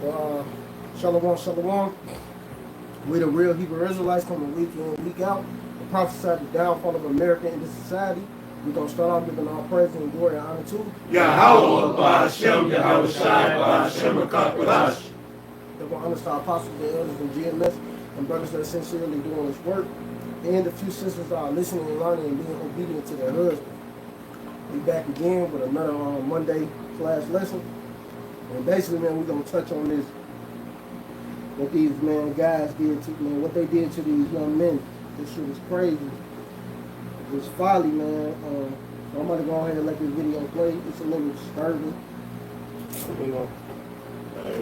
So, Shalom, Shalom. We the real Hebrew Israelites coming week in, week out. The prophesy the downfall of America in this society. We're going to start off giving all praise and glory and honor to Yahweh, Ba'ashem, Yahweh Shai, Ba'ashem, Akakadash. We're going to honor our apostles, the elders, and GMS, and brothers that are sincerely doing this work. And the few sisters that are listening and learning and being obedient to their husband. We back again with another Monday class lesson. And basically, man, we're going to touch on this. What these guys did to what they did to these young men. This shit is crazy. It's folly, man. So I'm gonna go ahead and let this video play. It's a little disturbing. We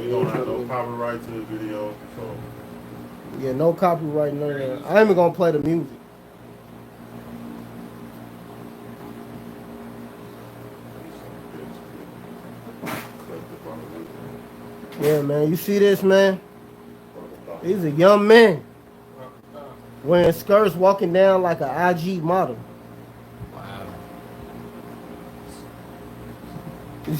don't have no copyright to the video, so yeah, no copyright, none of that. I ain't even gonna play the music. Yeah, man. You see this, man? These are young men wearing skirts, walking down like an IG model. Wow. You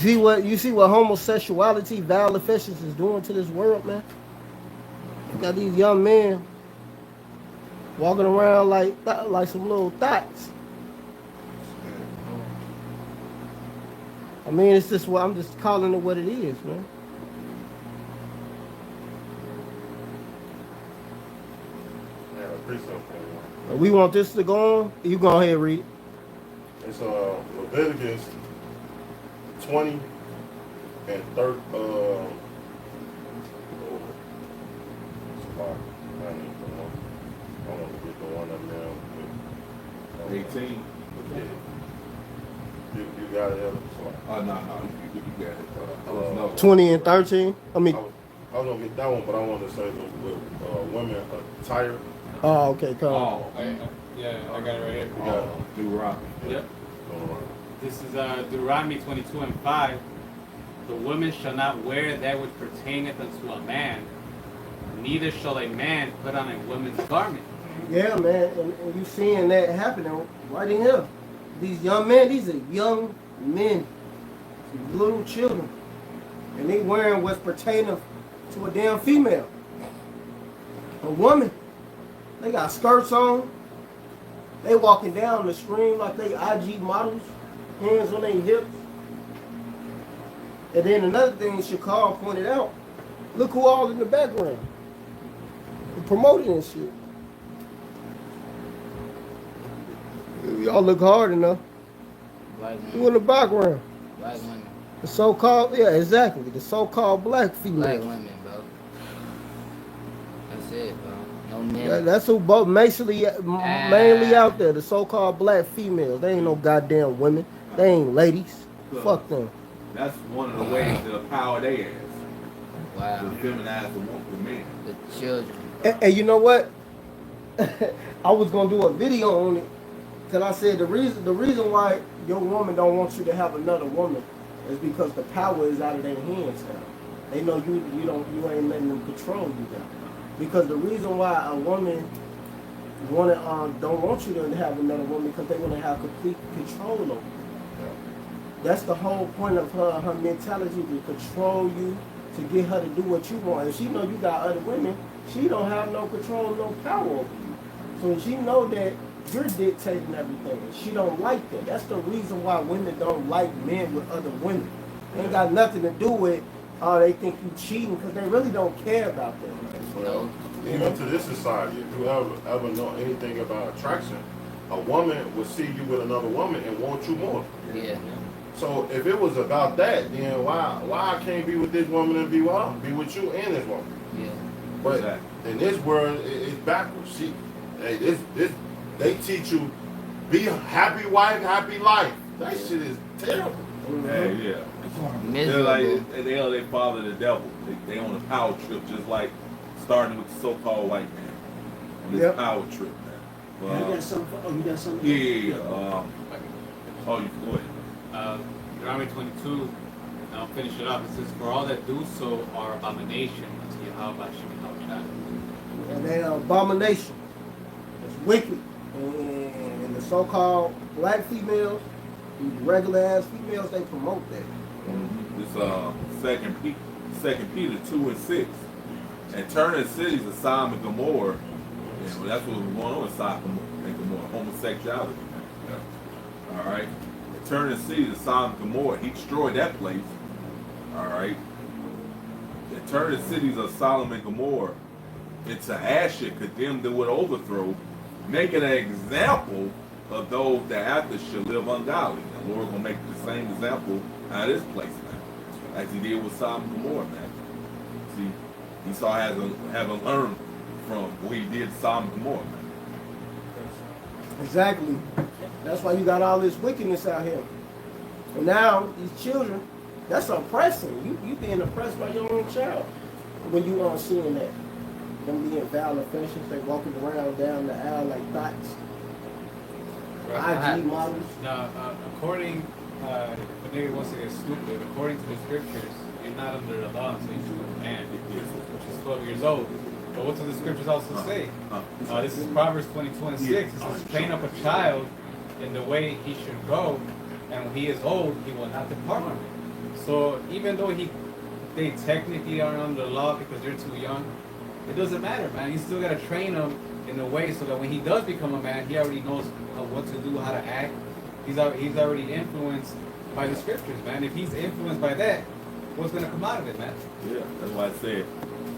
see what homosexuality, vile affections is doing to this world, man? You got these young men walking around like some little thoughts. I mean, it's just what I'm just calling it what it is, man. We want this to go on. You go ahead and read. It's Leviticus 20 and 30. I want to get the one up now. 18. Yeah. You got it, Heather? No, you got it. I was no. 20 and 13. I mean, I was gonna get that one, but I wanted to say with women attire. oh, okay, come on. Oh, Yeah, I got it right here. Deuteronomy. Yep. This is Deuteronomy 22 and 5. The woman shall not wear that which pertaineth unto a man, neither shall a man put on a woman's garment. Yeah, man, and you seeing that happening right in here. These young men, these are young men, little children, and they wearing what's pertaining to a damn female, a woman. They got skirts on. They walking down the stream like they IG models, hands on their hips. And then another thing Shakar pointed out, look who all in the background. Promoting this shit. Y'all look hard enough. Black Who in women. the background? Black women. The so-called, yeah, exactly. The so-called black female. Black women, bro. That's it, bro. No men. Yeah, that's who both mainly out there. The so-called black females. They ain't no goddamn women. They ain't ladies. Look, Fuck them. That's one of the ways to empower their ass. Wow. To feminize the men. The children. And you know what? I was gonna do a video on it. Cause I said the reason why your woman don't want you to have another woman is because the power is out of their hands now. They know you ain't letting them control you now. Because the reason why a woman don't want you to have another woman because they want to have complete control over you. That's the whole point of her mentality, to control you, to get her to do what you want. If she know you got other women, she don't have no control, no power over you. So she know that you're dictating everything. She don't like that. That's the reason why women don't like men with other women. It ain't got nothing to do with they think you cheating, because they really don't care about that. Well, even to this society, if you ever know anything about attraction, a woman will see you with another woman and want you more. Yeah. So if it was about that, then why I can't be with this woman and be with you and this woman? Yeah. But Exactly. in this world, it's backwards. They teach you be a happy wife, happy life. That shit is terrible. Yeah. They're Miserable. like they follow the devil. They on a power trip, just like starting with the so-called white man on this power trip, man. You got something? You got something? Yeah. Oh, you go ahead. Deuteronomy 22, I'll finish it up. It says, for all that do so are abomination unto Yahweh Shem Yahweh. And they are abomination. It's wicked. And the so-called black females, these regular ass females, they promote that. This 2 Peter 2 and 6. And turn the cities of Sodom and Gomorrah. Yeah, well, that's what was going on in Sodom and Gomorrah, homosexuality. All right. And turn the cities of Sodom and Gomorrah. He destroyed that place. All right. And turn the cities of Sodom and Gomorrah into ashes, condemned them with overthrow, making an example of those that after should live ungodly. And the Lord gonna make the same example out of this place, man, as He did with Sodom and Gomorrah, man. See, Esau haven't learned from what he did to Sodom and Gomorrah, man. Exactly. That's why you got all this wickedness out here. And now these children, that's oppressing. You being oppressed by your own child when you aren't seeing that. Them being foul offenses, they walking around down the aisle like thoughts. IG models. Now, according, if a nigga wants to get stupid, according to the scriptures, you're not under the law until you become a man, which is 12 years old. But what do the scriptures also say? This is Proverbs 22:6. It says, train up a child in the way he should go, and when he is old, he will not depart from it. So even though they technically aren't under the law because they're too young, it doesn't matter, man. You still gotta train them in a way so that when he does become a man, he already knows what to do, how to act. He's already influenced by the scriptures, man. If he's influenced by that, what's gonna come out of it, man? Yeah, that's why I said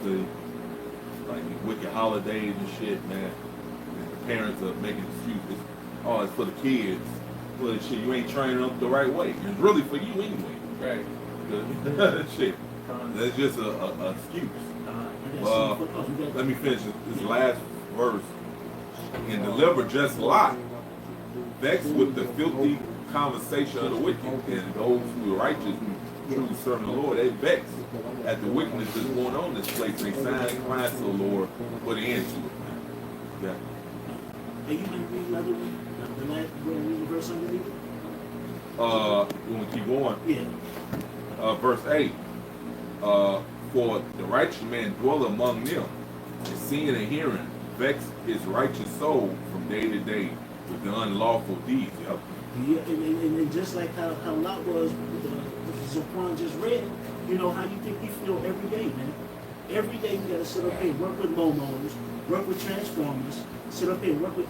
the like these wicked holidays and shit, man. The parents are making excuses. Oh, it's for the kids. Well, shit, you ain't training them the right way. It's really for you anyway. Right. Shit, that's just a excuse. Let me finish this last verse. And deliver just Lot, vexed with the filthy conversation of the wicked, and those who are righteous, who truly serve the Lord, they vex at the wickedness that's going on in this place. They sign and cry to the Lord, put an end to it. Yeah. Hey, you been reading another one? The last reading verse underneath it? You want to keep going? Yeah. Verse 8. For the righteous man dwell among them, and seeing and hearing, vex his righteous soul from day to day with the unlawful deeds. Yep. Yeah, and just like how Lot was with the Zaquan just read, you know, how you think we feel every day, man. Every day we gotta sit up here, work with momos, work with transformers, sit up here, work with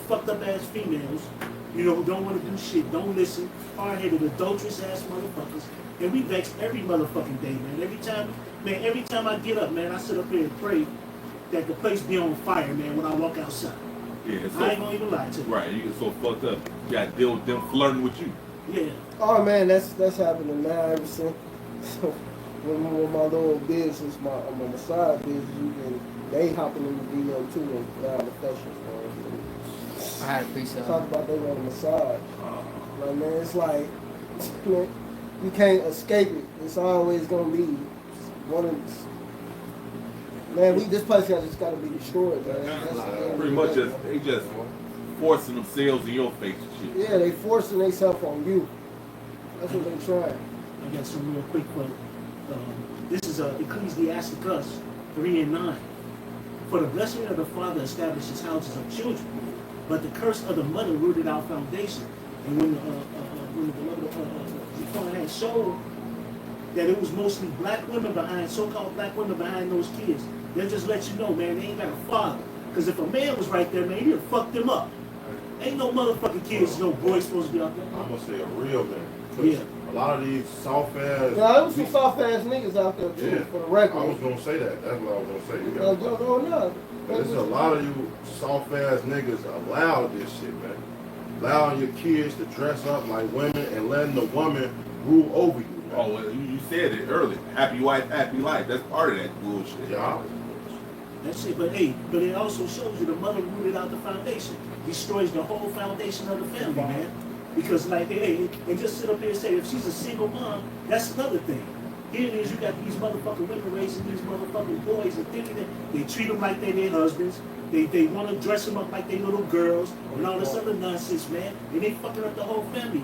fucked up ass females, you know, who don't want to do shit, don't listen, hard-headed, adulterous ass motherfuckers. And we vex every motherfucking day, man. Every time I get up, man, I sit up here and pray that the place be on fire, man, when I walk outside. Yeah, so, I ain't gonna even lie to you. right, you get so fucked up, you got to deal with them flirting with you. Yeah. Oh man, that's happening now ever since. So when my little business, my massage business, they hopping in the DM too and down the fashion. I had a pre-sale. Talk about they want a massage. Like man, it's like man, you can't escape it. It's always gonna be one of man. This place just gotta be destroyed, man. That's Pretty much they just forcing themselves in your face and shit. yeah, they forcing themselves on you. That's what they trying. I got some real quick one. This is Ecclesiasticus 3:9. For the blessing of the father establishes houses of children, but the curse of the mother rooted out foundation. And when the beloved Zaquan had showed that it was mostly black women behind, so-called black women behind those kids, they'll just let you know, man, they ain't got a father. Because if a man was right there, man, he'd have fucked them up. Ain't no motherfucking kids, no boys supposed to be out there. I'm gonna say a real thing. Yeah. A lot of these soft ass. Now there was some soft ass niggas out there too, Yeah. for the I record. was gonna say that. That's what I was gonna say. You No, gotta- no. There's a lot of you soft ass niggas allow this shit, man. Allowing your kids to dress up like women and letting the woman rule over you, man. Oh, well, you said it earlier. Happy wife, happy life. That's part of that bullshit. Yeah. That's it. But hey, but it also shows you the mother rooted out the foundation. Destroys the whole foundation of the family, man. Because like, hey, and just sit up here and say, if she's a single mom, that's another thing. Here it is, you got these motherfucking women raising these motherfucking boys and thinking that they treat them like they're their husbands. They want to dress them up like they little girls and all this other nonsense, man. And they fucking up the whole family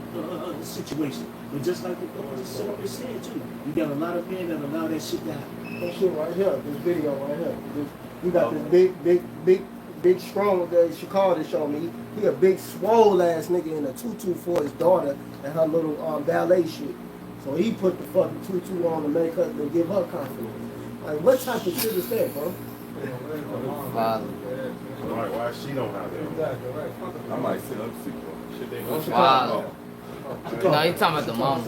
situation. But just like the brothers sit up and said too, you got a lot of men that allow that shit to happen. That shit right here, this video right here. You got this big strong Chicago that showed me. He a big swole ass nigga in a tutu for his daughter and her little ballet shit. So he put the fucking tutu on to make her, to give her confidence. Like, what type of shit is that, bro? Father. Why she don't have that? I might say, let's see. Should they What's go? Father. Come No, on. you talking about the mama.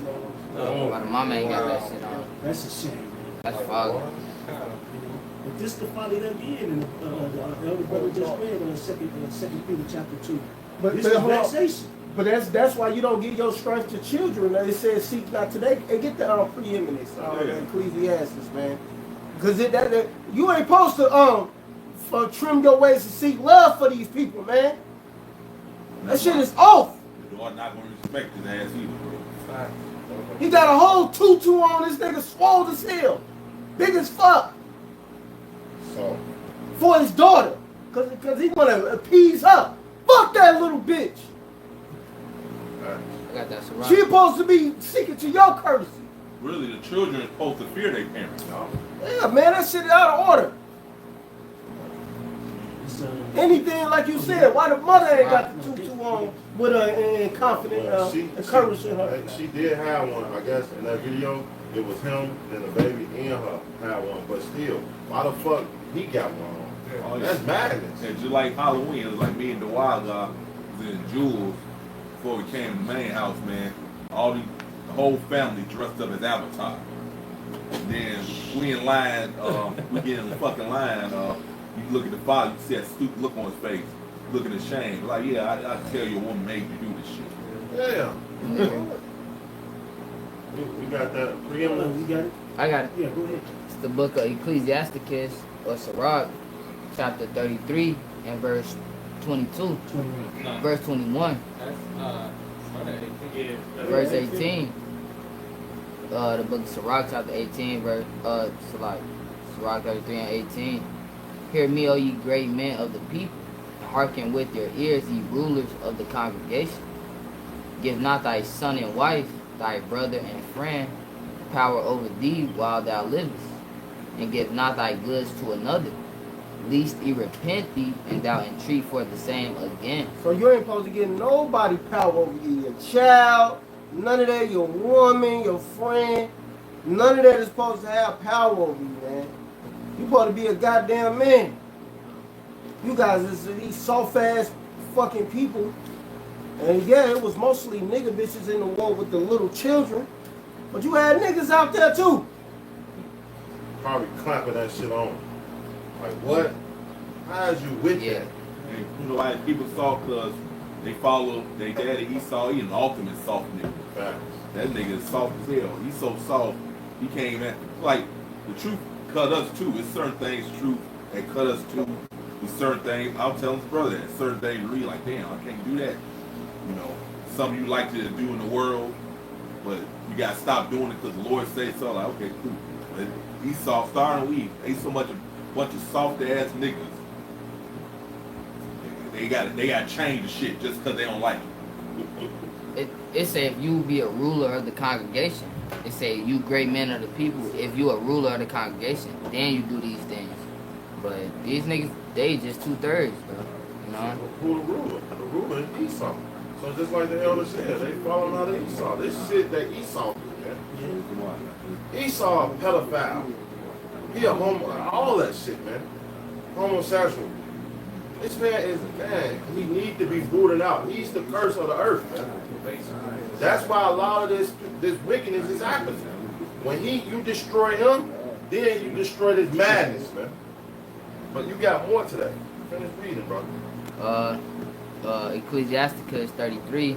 But the mama ain't got that shit on. That's a shame. That's father. But this the folly that we in, and the elder brother just read on Second Peter chapter 2. But, This but is hold on. vexation. But that's why you don't give your strength to children. It says seek not today. And get the preeminence, Ecclesiastes, man. Because you ain't supposed to trim your ways to seek love for these people, man. That shit is off. You are not going to respect his ass either, bro. He got a whole tutu on. This nigga swole as hell, big as fuck, So, for his daughter, cause he wanna appease her. Fuck that little bitch. I got that Ciroc. She supposed to be seeking to your courtesy. Really, the children are supposed to fear their parents. Yeah, man, that shit is out of order. It's, Anything like you said, why the mother ain't got the tutu on with her and confident, encouraging her? she did have one, I guess, in that video. It was him and the baby and her had one, but still, why the fuck he got one on? Oh, That's madness. And just like Halloween, it was like me and the wild guy was in Jules before we came to the main house, man. The whole family dressed up as Avatar. And then we in line, we get in the fucking line, you look at the father, you see that stupid look on his face, looking ashamed. Like, yeah, I tell you a woman made you do this shit. Yeah. We got that you preeminence. got it? I got it. Yeah, go ahead. It's the book of Ecclesiasticus or Sirach, chapter 33 and verse 22. 21. No. Verse 21. That's start at 18. Yeah. Verse 18. The book of Sirach, chapter 18, verse Sirach 33 and 18. Hear me, O ye great men of the people, and hearken with your ears, ye rulers of the congregation. Give not thy son and wife, thy brother and friend, power over thee while thou livest, and give not thy goods to another, lest he repent thee, and thou entreat for the same again. So you ain't supposed to get nobody power over you, your child, none of that, your woman, your friend, none of that is supposed to have power over you, man. You supposed to be a goddamn man. You guys is these soft ass fucking people. And yeah, it was mostly nigga bitches in the war with the little children. But you had niggas out there too. Probably clapping that shit on. Like, what? How's you with Yeah. that? And you know why people soft? Because they follow their daddy Esau. He an ultimate soft nigga. Facts. That nigga is soft as hell. He's so soft, he can't even, like, the truth cut us too. It's certain things, truth, that cut us too. With certain things, I'll tell his brother that. Certain things, really, like, damn, I can't do that. You know, something you like to do in the world, but you gotta stop doing it because the Lord says so. Like, okay, cool. But Esau, Star and Weave, they so much a bunch of soft ass niggas. They gotta change the shit just because they don't like it. It say if you be a ruler of the congregation, it say you great men of the people, if you a ruler of the congregation, then you do these things. But these niggas, they just 2/3, bro. You know? Who the ruler? The ruler is Esau. So just like the elder said, they following out of Esau. This shit that Esau do, man. Come on, man. Esau a pedophile. He a homo, all that shit, man. Homosexual. This man is, man, he need to be rooted out. He's the curse of the earth, man. That's why a lot of this wickedness is happening. When you destroy him, then you destroy this madness, man. But you got more today. Finish reading, brother. Ecclesiasticus 33,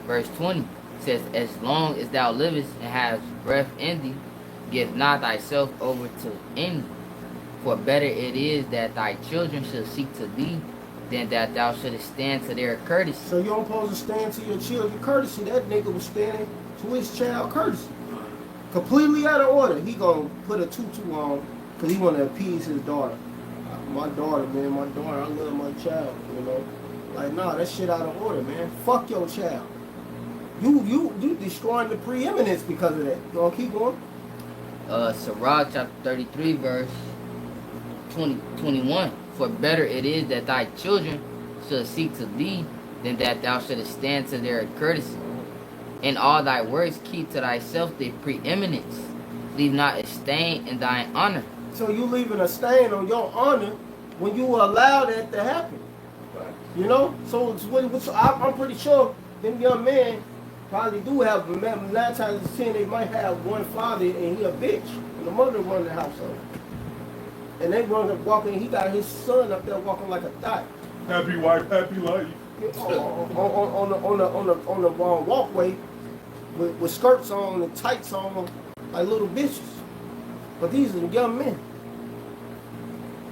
verse 20 says, as long as thou livest and hast breath in thee, give not thyself over to any. For better it is that thy children should seek to thee, than that thou shouldest stand to their courtesy. So you don't supposed to stand to your children courtesy. That nigga was standing to his child courtesy. Completely out of order. He gonna put a tutu on because he want to appease his daughter. My daughter, man, my daughter, I love my child, you know. Like, nah, that shit out of order, man. Fuck your child. You destroying the preeminence because of that. You gonna keep going? Sirach chapter 33, verse 21. For better it is that thy children should seek to thee, than that thou shouldest stand to their courtesy. In all thy works keep to thyself the preeminence. Leave not a stain in thine honor. So you leaving a stain on your honor when you allow that to happen. You know? So I'm pretty sure them young men probably do have, 9 times out of 10, they might have one father and he a bitch. And the mother run the household. And they walking, he got his son up there walking like a thot. Happy wife, happy life. On the walkway with skirts on and tights on like little bitches. But these are the young men.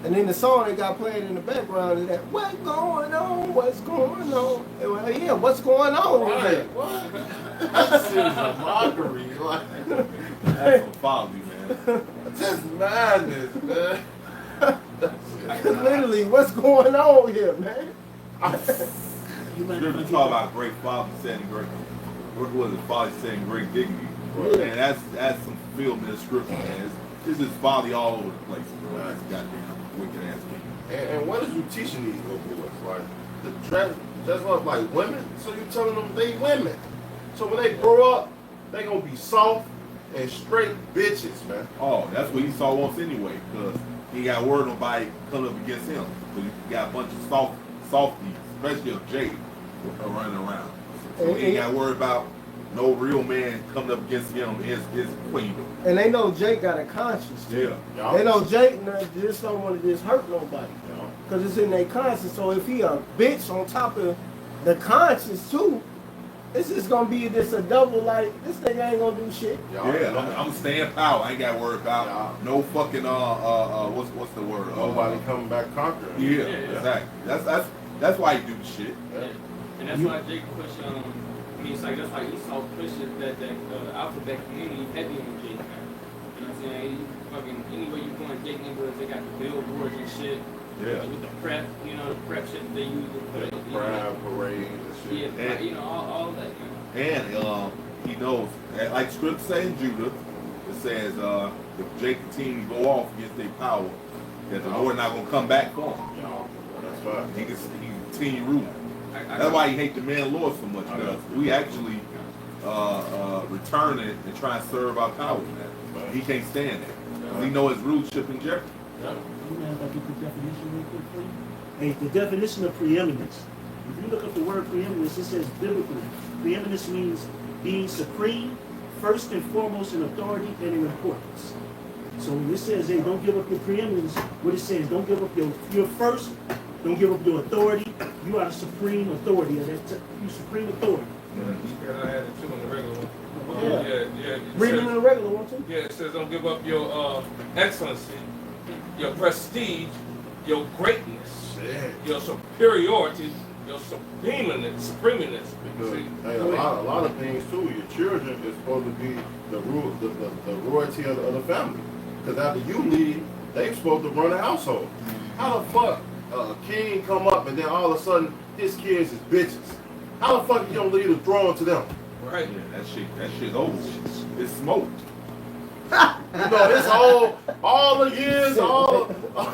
And then the song they got playing in the background is that, what's going on? What's going on? And well, yeah, what's going on? Right, what? This is a mockery. Like, That's some folly, man. just madness, man. Literally, what's going on here, man? You might You're not talking about great father setting great, what was it? Father setting great dignity. Yeah. Man, that's some fulfillment of scripture, man. It's just folly all over the place, bro. That's goddamn wicked ass people. And what is you teaching these little boys? Like, the dress up like women? So you telling them they women. So when they grow up, they gonna be soft and straight bitches, man. Oh, that's what Esau wants anyway, because he got word nobody coming up against him. So you got a bunch of softies, especially of Jake, running around. So he ain't got worried about no real man coming up against him, his queendom. And they know Jake got a conscience. Yeah. They know Jake just don't want to just hurt nobody. Because it's in their conscience. So if he a bitch on top of the conscience too, it's just going to be just a double like, this thing ain't going to do shit. Yeah, I'm staying power. I ain't got to worry about no fucking what's the word? Nobody coming back conquering. Yeah, exactly. That's why he do the shit. Yeah. And that's why Jake push it's like that's why Esau pushes that alphabet community heavy on Jake. You know what I'm saying? Fucking anywhere you going, Jake neighborhoods, they got the billboards and shit. Yeah. With the prep, the prep shit that they use to put it. Pride parades and shit. Yeah, all that. And he knows, like scripture say in Judah, it says if Jake continue to go off against their power, that the Lord not gonna come back for him. That's right. He can continue ruling. That's why he hate the man Lord so much, because we actually return it and try and serve our power. He can't stand that. He know his rulership in jeopardy. You mind if I get the definition real quick for you? Hey, the definition of preeminence. If you look up the word preeminence, it says biblically, preeminence means being supreme, first and foremost in authority and in importance. So when it says, hey, don't give up your preeminence, what it says, don't give up your first, don't give up your authority. You are supreme authority. You supreme authority. Yeah, I had it too in the regular one. Yeah. It Read it says- in the regular one too. Yeah, it says don't give up your excellency, your prestige, your greatness, Shit. your superiority, your supremeness. Because See? hey, a lot of things too. Your children is supposed to be the royalty of the family. Because after you leave, they supposed to run the household. How the fuck a king come up and then all of a sudden his kids is bitches? How the fuck you gonna leave the throne to them? Right. Yeah, that shit's over. It's smoked. You know, it's all the years, all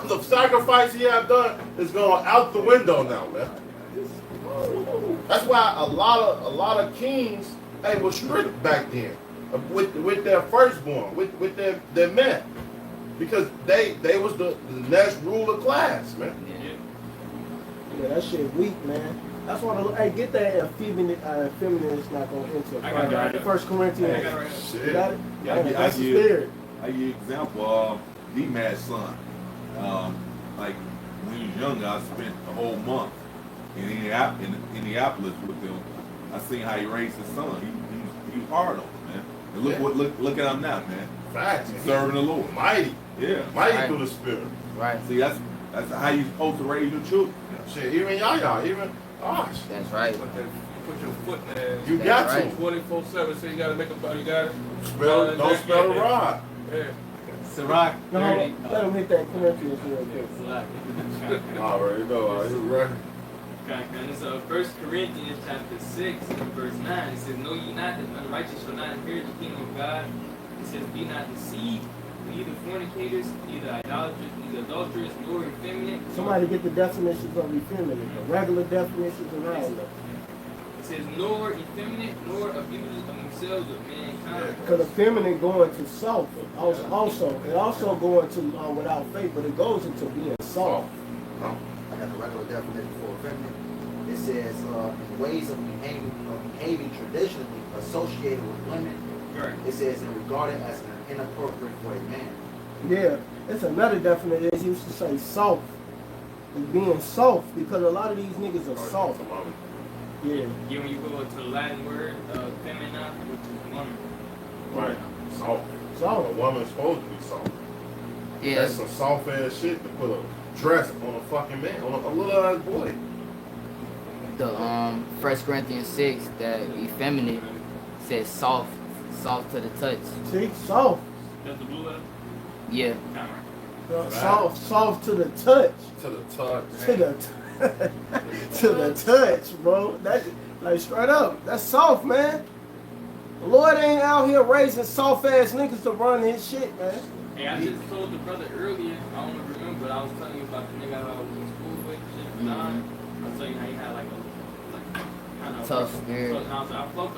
the sacrifice he have done is going out the window now, man. That's why a lot of kings they were strict back then with their firstborn, with their men, because they was the next ruler class, man. Yeah, that shit weak, man. That's why get that feminist not gonna enter. I got it. 1 Corinthians. I got it right. You got it? Yeah, That's the spirit. I give you an example. D-Mad's son. Like when he was younger, I spent a whole month in Indianapolis with him. I seen how he raised his son. He hard on him, man. And look at him now, man. Facts. He's serving the Lord. Mighty Yeah. through the spirit. Right. See, that's how you supposed to raise your children. Shit, even Yaya, gosh, That's right. Put your foot in there. you That's got right. to 24/7. So you gotta make a. You got it. don't spell the rod. Yeah. Sirach No, 30. let him hit that Corinthians real quick. Sirach. Already know. You ready? And so 1 Corinthians chapter 6 and verse 9, it says, know ye not that the unrighteous shall not inherit the kingdom of God? It says, be not deceived, neither fornicators, neither idolaters, neither adulterers, nor effeminate. Somebody get the definitions of effeminate, the regular definitions and all that. It says, nor effeminate, nor abusers of themselves with mankind. Because the feminine going to soft also. It also going to without faith, but it goes into being soft. I got the regular definition for feminine. It says in ways of behaving traditionally associated with women. Right. It says and regarded as inappropriate for a man. Yeah, it's another definition. It used to say soft. It's being soft because a lot of these niggas are soft. Yeah. You when you go to the Latin word, femina, which is woman. Right. Soft. A Soft. woman's supposed to be soft. Yeah. That's some soft ass shit to put a dress on a fucking man, on a little ass boy. The 1 Corinthians 6 that effeminate says soft to the touch. See, soft. That's the blue letter? Yeah. Soft to the touch. To the touch. To the to the touch, bro. That's like straight up. That's soft, man. The Lord ain't out here raising soft ass niggas to run his shit, man. Hey, I just told the brother earlier, I don't remember, but I was telling you about the nigga I was in school with, shit, Don. I was telling you how he had like kind of Tough spirit. So, no, so I fuck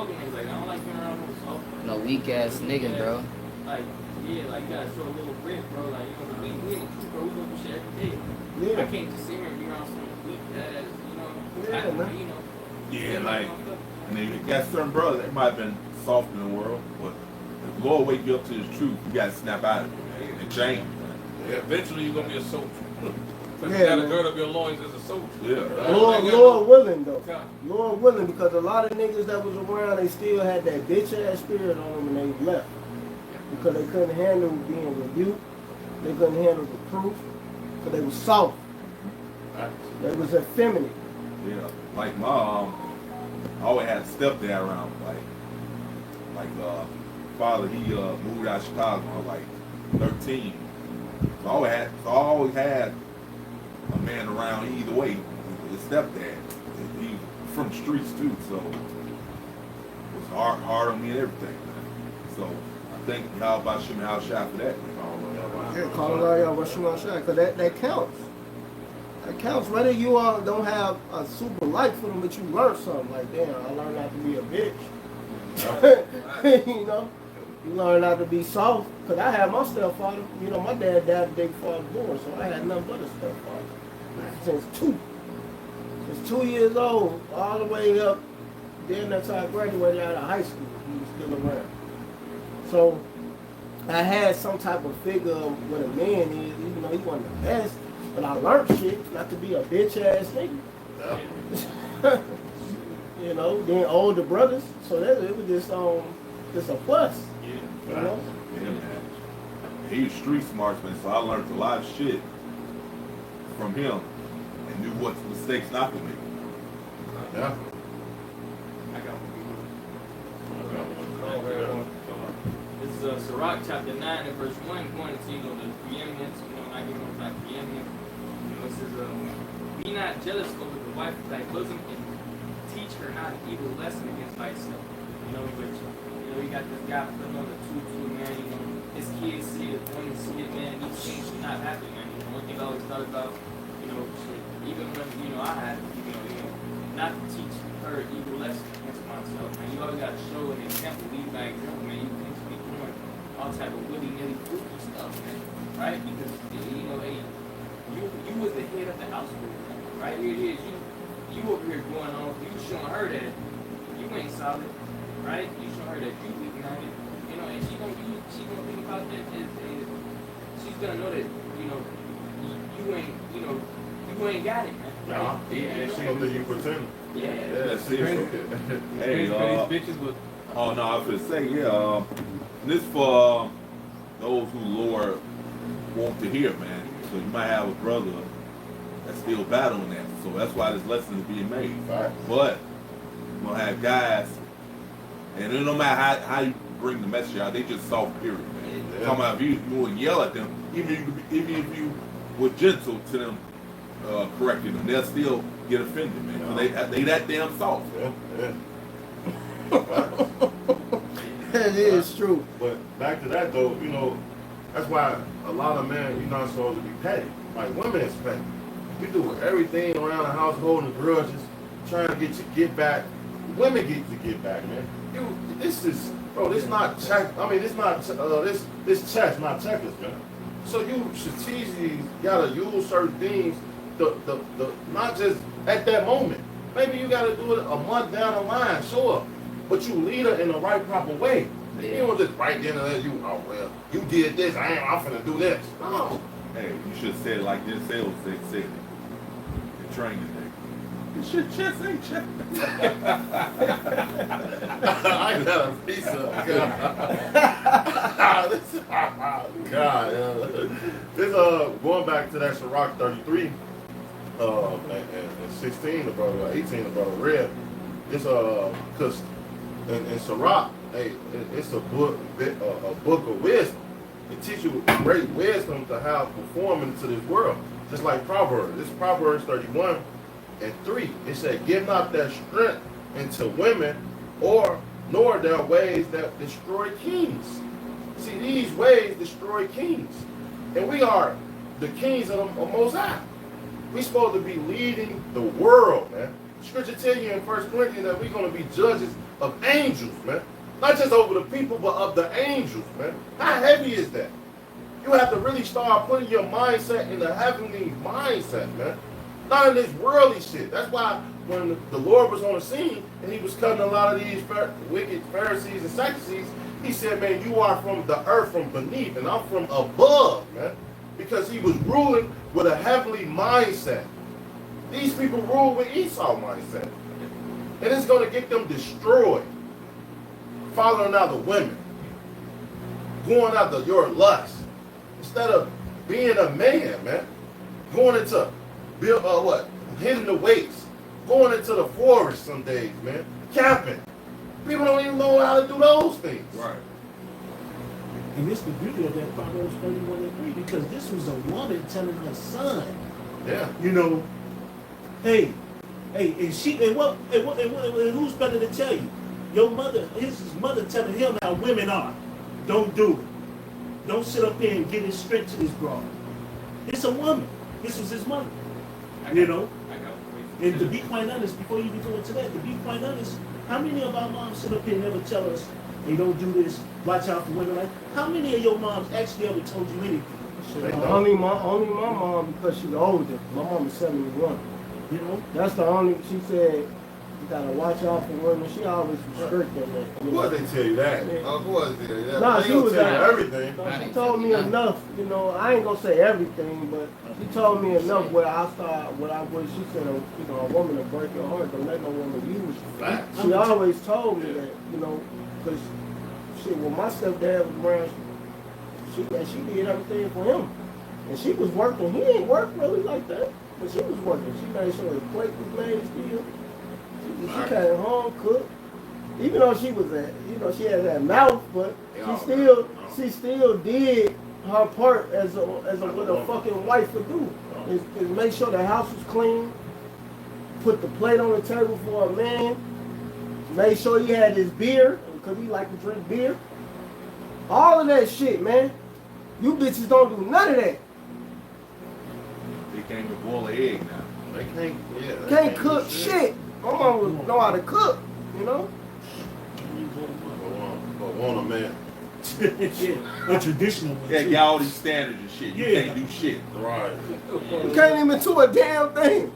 with niggas like I don't like being around with soft. No weak ass nigga, bro. Like, yeah, like you gotta show a little grit, bro. Like, you know, we in the truth, bro. We go through shit every day. Yeah. I can't just sit here and be around some weak ass, you know. Yeah, man. You know. Yeah, like, and then you got certain brothers that might have been soft in the world, but if the Lord wake you up to the truth, you gotta snap out of it, man, and change. Yeah, eventually you're gonna be a soldier. But Yeah, you gotta man. gird up your loins as a soldier. Yeah. Lord willing though. Yeah. Lord willing, because a lot of niggas that was around, they still had that bitch ass spirit on them and they left. Because they couldn't handle being rebuked. They couldn't handle reproof. Because they was soft. They was effeminate. Yeah, like my I always had a stepdad around. Like father, he moved out of Chicago when I was like 13. So I always had a man around either way. His stepdad, he from the streets too, so it was hard on me and everything. So I think how about Shimon Al Shah for that? Yeah, call it out, y'all, rush you on shot. Because that counts. That counts. Whether you don't have a super life for them, but you learn something. Like, damn, I learned not to be a bitch. You know? You learn not to be soft. Because I had my stepfather. You know, my dad died the day before I was born, so I had nothing but a stepfather. Since 2 years old, all the way up, then until I graduated out of high school, he was still around. So, I had some type of figure of what a man is, even though he wasn't the best. But I learned shit, not to be a bitch ass nigga. Yeah. You know, then older brothers, so it was just a plus. You know? Yeah, man. He was street smart, man, so I learned a lot of shit from him and knew what mistakes not to make. Yeah. I got one. This is Sirach chapter 9 and verse 1 going to, you know, the preeminence, you know, not giving about preeminence. You know, it says, be not jealous over the wife of thy bosom and teach her not an evil lesson against thyself. You know, which, you know, you got this guy putting on the tutu, man, you know, his kids see it, women see it, man, these things should not happen, man. You know, one thing I always thought about, you know, shit, even when, you know, I had, you know, not to teach her evil lesson against myself, man. You always got to show an example, lead by example, man. You can't be doing all type of willy-nilly freaky stuff, man, right? Because, you know, hey, you was the head of the household, man, right? Here it is, you over here going on, you showing her that you ain't solid, right? You showing her that you weak-minded, you know, and she gonna think about that, she's gonna know that, you know, you ain't got it, man. Nah. Yeah, And she gonna think you pretend. Yeah. Yeah, see, Hey, These bitches with oh no, I was gonna say, yeah, this for those who Lord want to hear, man. So you might have a brother that's still battling that. So that's why this lesson is being made. Right. But you're gonna have guys, and it no matter how you bring the message out, they just soft period, man. Yeah. Talking about if you would yell at them, even if you were gentle to them, correcting them, they'll still get offended, man. So they that damn soft. Yeah. That is true. But back to that though, you know, that's why a lot of men, you're not supposed to be petty. Like women is petty. We do everything around the household and grudges. trying to get back. Women get to get back, man. This is, bro. This not check. I mean, this not this chess, not checkers, man. So you strategically gotta use certain things. The not just at that moment. Maybe you gotta do it a month down the line, sure. But you lead her in the right proper way. Yeah. You don't just right then and there. You did this. I'm finna do this. No. Hey, you should have said it like this sales said it. The training thing. This your chest ain't check. I got a piece of God. This going back to that Ciroc 33, and 16, the brother, 18, the brother read. It's because in Ciroc, hey, it's a book of wisdom. It teaches you great wisdom to how performing into this world. Just like Proverbs. This Proverbs 31 and 3. It said, "Give not their strength into women, nor their ways that destroy kings." See, these ways destroy kings. And we are the kings of the Most High. We're supposed to be leading the world, man. Scripture tell you in 1 Corinthians that we're going to be judges of angels, man. Not just over the people, but of the angels, man. How heavy is that? You have to really start putting your mindset in the heavenly mindset, man. Not in this worldly shit. That's why when the Lord was on the scene and he was cutting a lot of these wicked Pharisees and Sadducees, he said, man, you are from the earth, from beneath, and I'm from above, man. Because he was ruling with a heavenly mindset. These people rule with Esau mindset. And it's going to get them destroyed. Following after women. Going after your lust. Instead of being a man, man. Going into hitting the weights. Going into the forest some days, man. Camping. People don't even know how to do those things. Right. And this the beauty of that Proverbs 31 and 3, because this was a woman telling her son, Yeah. you know, hey, and who's better to tell you? Your mother, his mother telling him how women are. Don't do it. Don't sit up there and get his strength to this broad. It's a woman. This was his mother. You know? And to be quite honest, before you even go into that, to be quite honest, how many of our moms sit up here and never tell us, hey, don't do this, watch out for women? Like, how many of your moms actually ever told you anything? Only my mom, because she's older. My mom is 71. You know? That's the only. She said you gotta watch out for women. She always was strict in that. Who was they tell you that? Yeah. Who was they tell you that? Nah, They she don't was tell you like- everything. No, she told me enough. You know, I ain't gonna say everything, but she told me enough where I start. She said, you know, a woman will break your heart. Don't let no woman use you. Facts. She always told me that, you know, because shit, when my stepdad was around, she did everything for him. And she was working. He ain't work really like that. But she was working. She made sure his plate was made still. She came home, cooked. Even though she was she had that mouth, but she still did her part as what a fucking wife would do. Is make sure the house was clean, put the plate on the table for a man, made sure he had his beer, because he liked to drink beer. All of that shit, man. You bitches don't do none of that. They can't even boil an egg now. They can't, they Can't do cook shit. My mom would know how to cook, you know? But want a man. Yeah, a traditional one. Yeah, too. got all these standards and shit. You Yeah. can't do shit. Right. You can't even do a damn thing.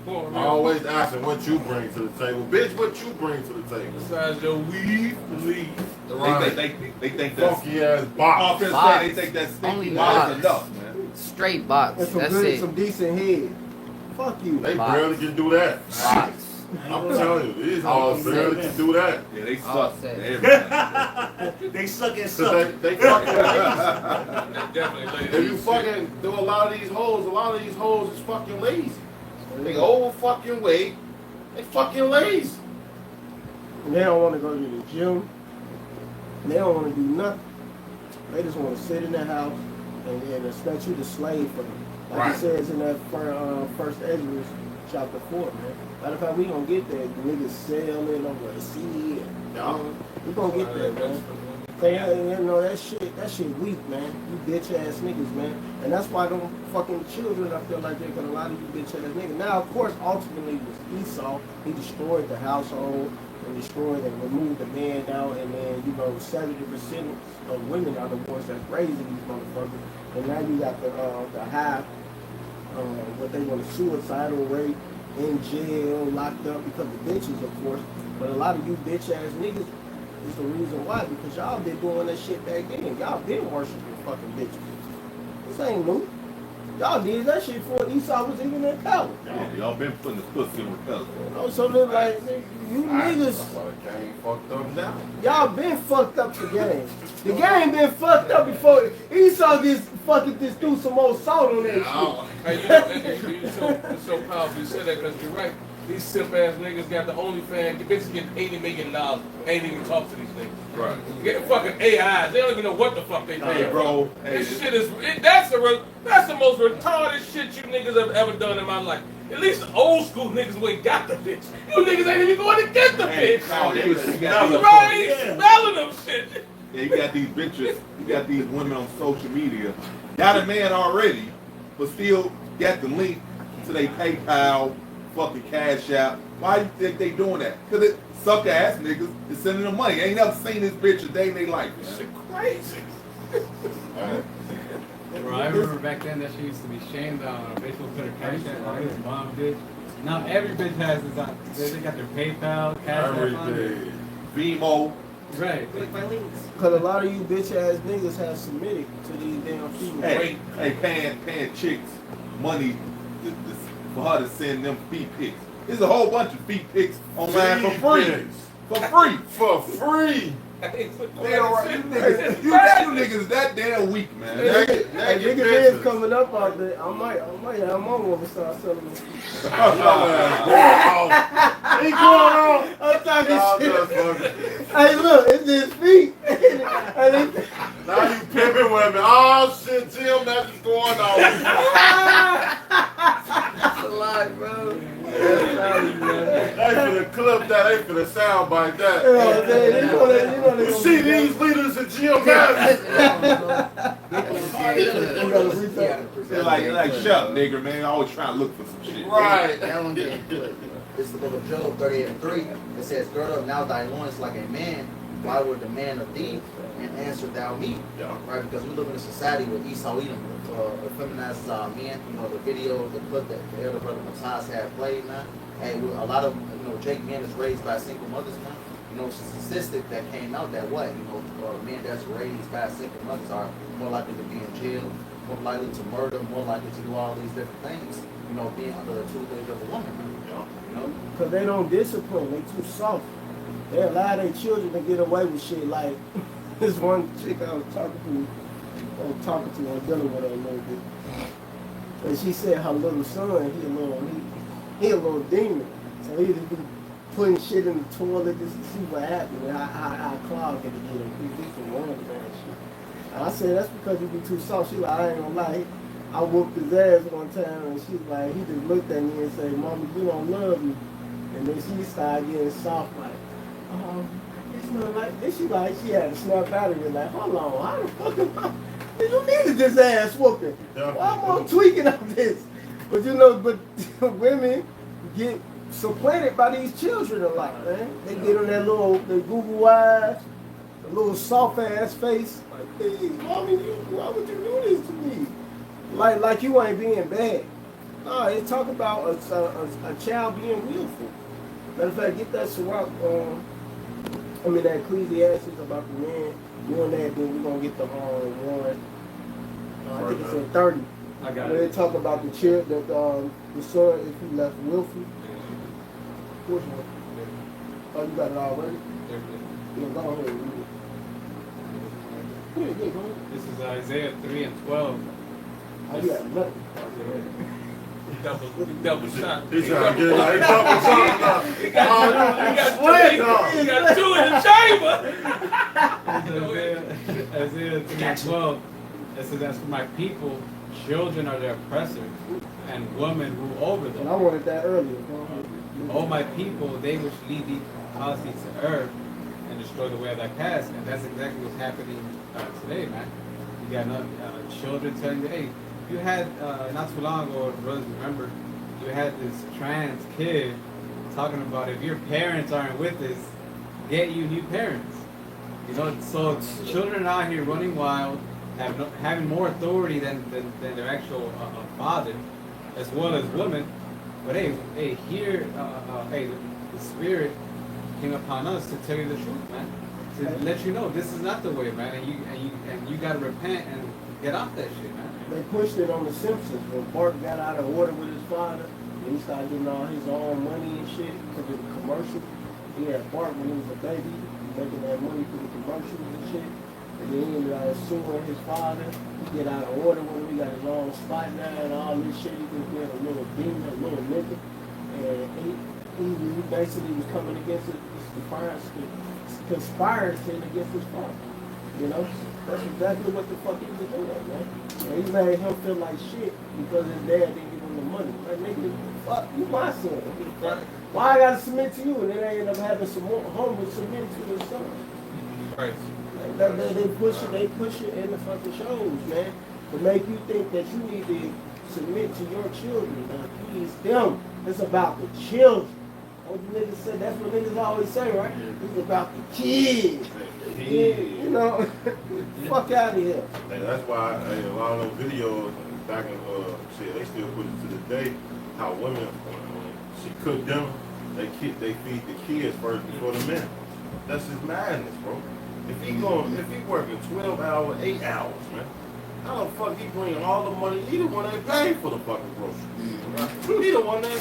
Always asking what you bring to the table. Bitch, what you bring to the table? Besides your weed, leave. Right. They think that's. Funky ass I box. was Box. gonna say they think that's Only stinky box. box enough, man. Straight box. And some That's good, it. some decent head. Fuck you. They Box. barely can do that. Box. I'm telling you, these All hoes barely set. can do that. Yeah, they All suck. set. Everything. They suck and Cause suck. they fucking lazy. Definitely. If you fucking do a lot of these hoes is fucking lazy. They over fucking weight. They fucking lazy. And they don't want to go to the gym. They don't want to do nothing. They just want to sit in the house and expect you to slave for them. Like Right. it says in that first Ezra chapter 4, man. Matter of fact, we gonna get there. The niggas selling over the sea. Yeah. We gonna get there, man. So yeah, you know that shit weak, man. You bitch ass niggas, man. And that's why them fucking children, I feel like they're gonna a lot of you bitch ass niggas. Now, of course, ultimately it was Esau. He destroyed the household and destroyed and removed the man out, and then 70% of women are the ones that's raising these motherfuckers. And now you got the high, what they want, suicidal rate, in jail, locked up because of bitches, of course. But a lot of you bitch ass niggas is the reason why, because y'all been doing that shit back then. Y'all been worshiping fucking bitches. This ain't new. Y'all did that shit before Esau was even in power. Yeah, y'all been putting the pussy on the pedal. So then, like, you niggas, The game fucked up now. y'all been fucked up the game. The game been fucked up before Esau just fucking just threw some more salt on that shit. Hey, you know, it's so powerful you said that because you're right. These simp ass niggas got the OnlyFans. The bitches get $80 million. Ain't even talk to these niggas. Right. Getting fucking AIs. They don't even know what the fuck they pay, Hey, bro. Hey, This shit is that's the most retarded shit you niggas have ever done in my life. At least the old school niggas who ain't got the bitch. You niggas ain't even going to get the bitch. no, you You got these- right? Smelling them shit. Yeah, you got these bitches, you got these women on social media, got a man already, but still got the link to their PayPal, fucking Cash App. Why you think they doing that? Because it suck ass niggas is sending them money. Ain't never seen this bitch a day in their life. This shit crazy. Bro, I remember back then that shit used to be shamed on. Facebook put her cash app on his mom, bitch. Now every bitch has this on. They got their PayPal, cash app on it. Everything. Vimo. Right. Click my links. Cause a lot of you bitch ass niggas have submitted to these damn females. Hey, paying chicks money for her to send them feet pics. There's a whole bunch of feet pics online for free. For free. For free. They all right. You niggas that damn weak, man. Hey, Naked niggas bitches. is coming up out there. I might, I'm on to start selling them. He going on. I'm talking Y'all shit. just fucking- Hey, look, it's his feet. And it- Now you pimping women. Oh shit, Tim, that's what's going on. That's a lot, bro. They finna clip that. They finna soundbite that. You know what I'm saying? They You gonna see be- these leaders in GMS? You gotta retell. They're like, shut up, nigga, man. Always trying to look for some shit. Right. That one getting good. This is the book of Job 38:3. It says, gird up now thy loins like a man. Why would the man of thee? And answer thou me. Yeah. Right? Because we live in a society where Esau Edom feminizes our men. You know, the video, the clip that the elder brother Matthias had played, man. And a lot of, Jake men is raised by single mothers, man. It's a statistic that came out that what, men that's raised by single mothers are more likely to be in jail, more likely to murder, more likely to do all these different things, being under the tutelage of a woman, man. Cause they don't discipline, they too soft. They allow their children to get away with shit like this one chick I was talking to or dealing with her a little bit. And she said her little son, he a little demon. So he just be putting shit in the toilet just to see what happens and how clog it again. He from one of that shit. And I said, that's because you be too soft. She like, I ain't gonna lie. I whooped his ass one time and she's like, he just looked at me and said, Mama, you don't love me. And then she started getting soft like, it's not like this. She had to snap out of it like, hold on, how the fuck am I? You needed this ass whooping. Why am I tweaking on this? But women get supplanted by these children a lot, man. They get on that the Google eyes, the little soft ass face. Like, hey, Mommy, why would you do this to me? Like you ain't being bad. No, they talk about a child being willful. Matter of fact, get that Sirach, that Ecclesiastes about the man doing that, then we're gonna get the one. I think it's in 30. I got Where it. they talk about the child that the son if he left willful. Which one? Oh, you got it already? Yeah, go ahead and read it. Yeah, go ahead. This is Isaiah 3 and 12. Oh, you got nothing. Double shot. He's trying to get like double shot now. He got two in the chamber. Isaiah 3 and 12. It says, as for my people, children are their oppressors, and women rule over And I them. wanted that earlier. Go ahead. O my people, they which lead thee policy to earth, and destroy the way of that past, and that's exactly what's happening today, man. You got children telling you, hey, you had not too long ago, brothers, remember, you had this trans kid talking about if your parents aren't with us, get you new parents. You know, so children are out here running wild, having more authority than their actual father, as well as women. But hey, here, the Spirit came upon us to tell you the truth, man. To let you know this is not the way, man, and you gotta repent and get off that shit, man. They pushed it on The Simpsons when Bart got out of order with his father, and he started getting all his own money and shit because of the commercial. He had Bart when he was a baby, making that money through the commercials and shit. And then he ended up suing his father. He get out of order with him. He got his own spot now and all this shit. He was being a little demon, a little nigga. And he basically was coming against it, conspiring against his father. You know? That's exactly what the fuck he was doing, man. And he made him feel like shit because his dad didn't give him the money. Like, nigga, fuck, you my son. Why I gotta submit to you? And then they end up having some more homies submit to his son. Right. They push it in the fucking shows, man, to make you think that you need to submit to your children. Now, please them. It's about the children. What the niggas say, that's what niggas always say, right? It's about the kids. Yeah, you know, fuck out of here. And that's why a lot of those videos back in shit, they still put it to the day, how women, when she cooked them, they feed the kids first before the men. That's just madness, bro. If he working 12 hours, 8 hours, man, how the fuck he bringing all the money? He the one that paid for the fucking groceries. He the one that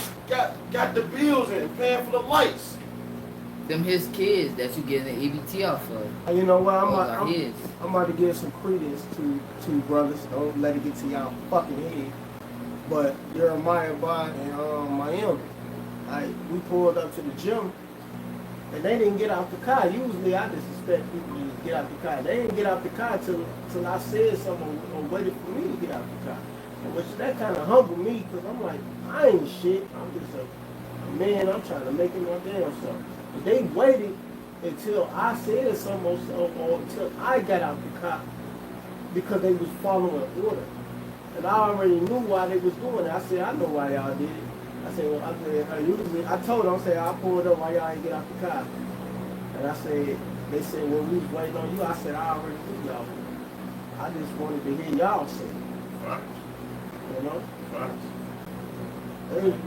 got the bills and paying for the lights. Them his kids that you getting the EBT off of. And you know what? His. I'm about to give some credence to brothers. Don't let it get to y'all fucking head. But Jeremiah Bond and Miami, we pulled up to the gym, and they didn't get out the car. Usually, I just expect people to just get out the car. They didn't get out the car till I said something or waited for me to get out the car. And which that kind of humbled me because I'm like, I ain't shit. I'm just a man. I'm trying to make it my damn self. But they waited until I said something or until I got out the car because they was following order. And I already knew why they was doing it. I said, I know why y'all did it. I said, well, I told them, I said, I pulled up why y'all ain't get out the car. And I said, they said, well, we was waiting on you. I said, I already knew y'all. I just wanted to hear y'all say it. Right. You know? Right.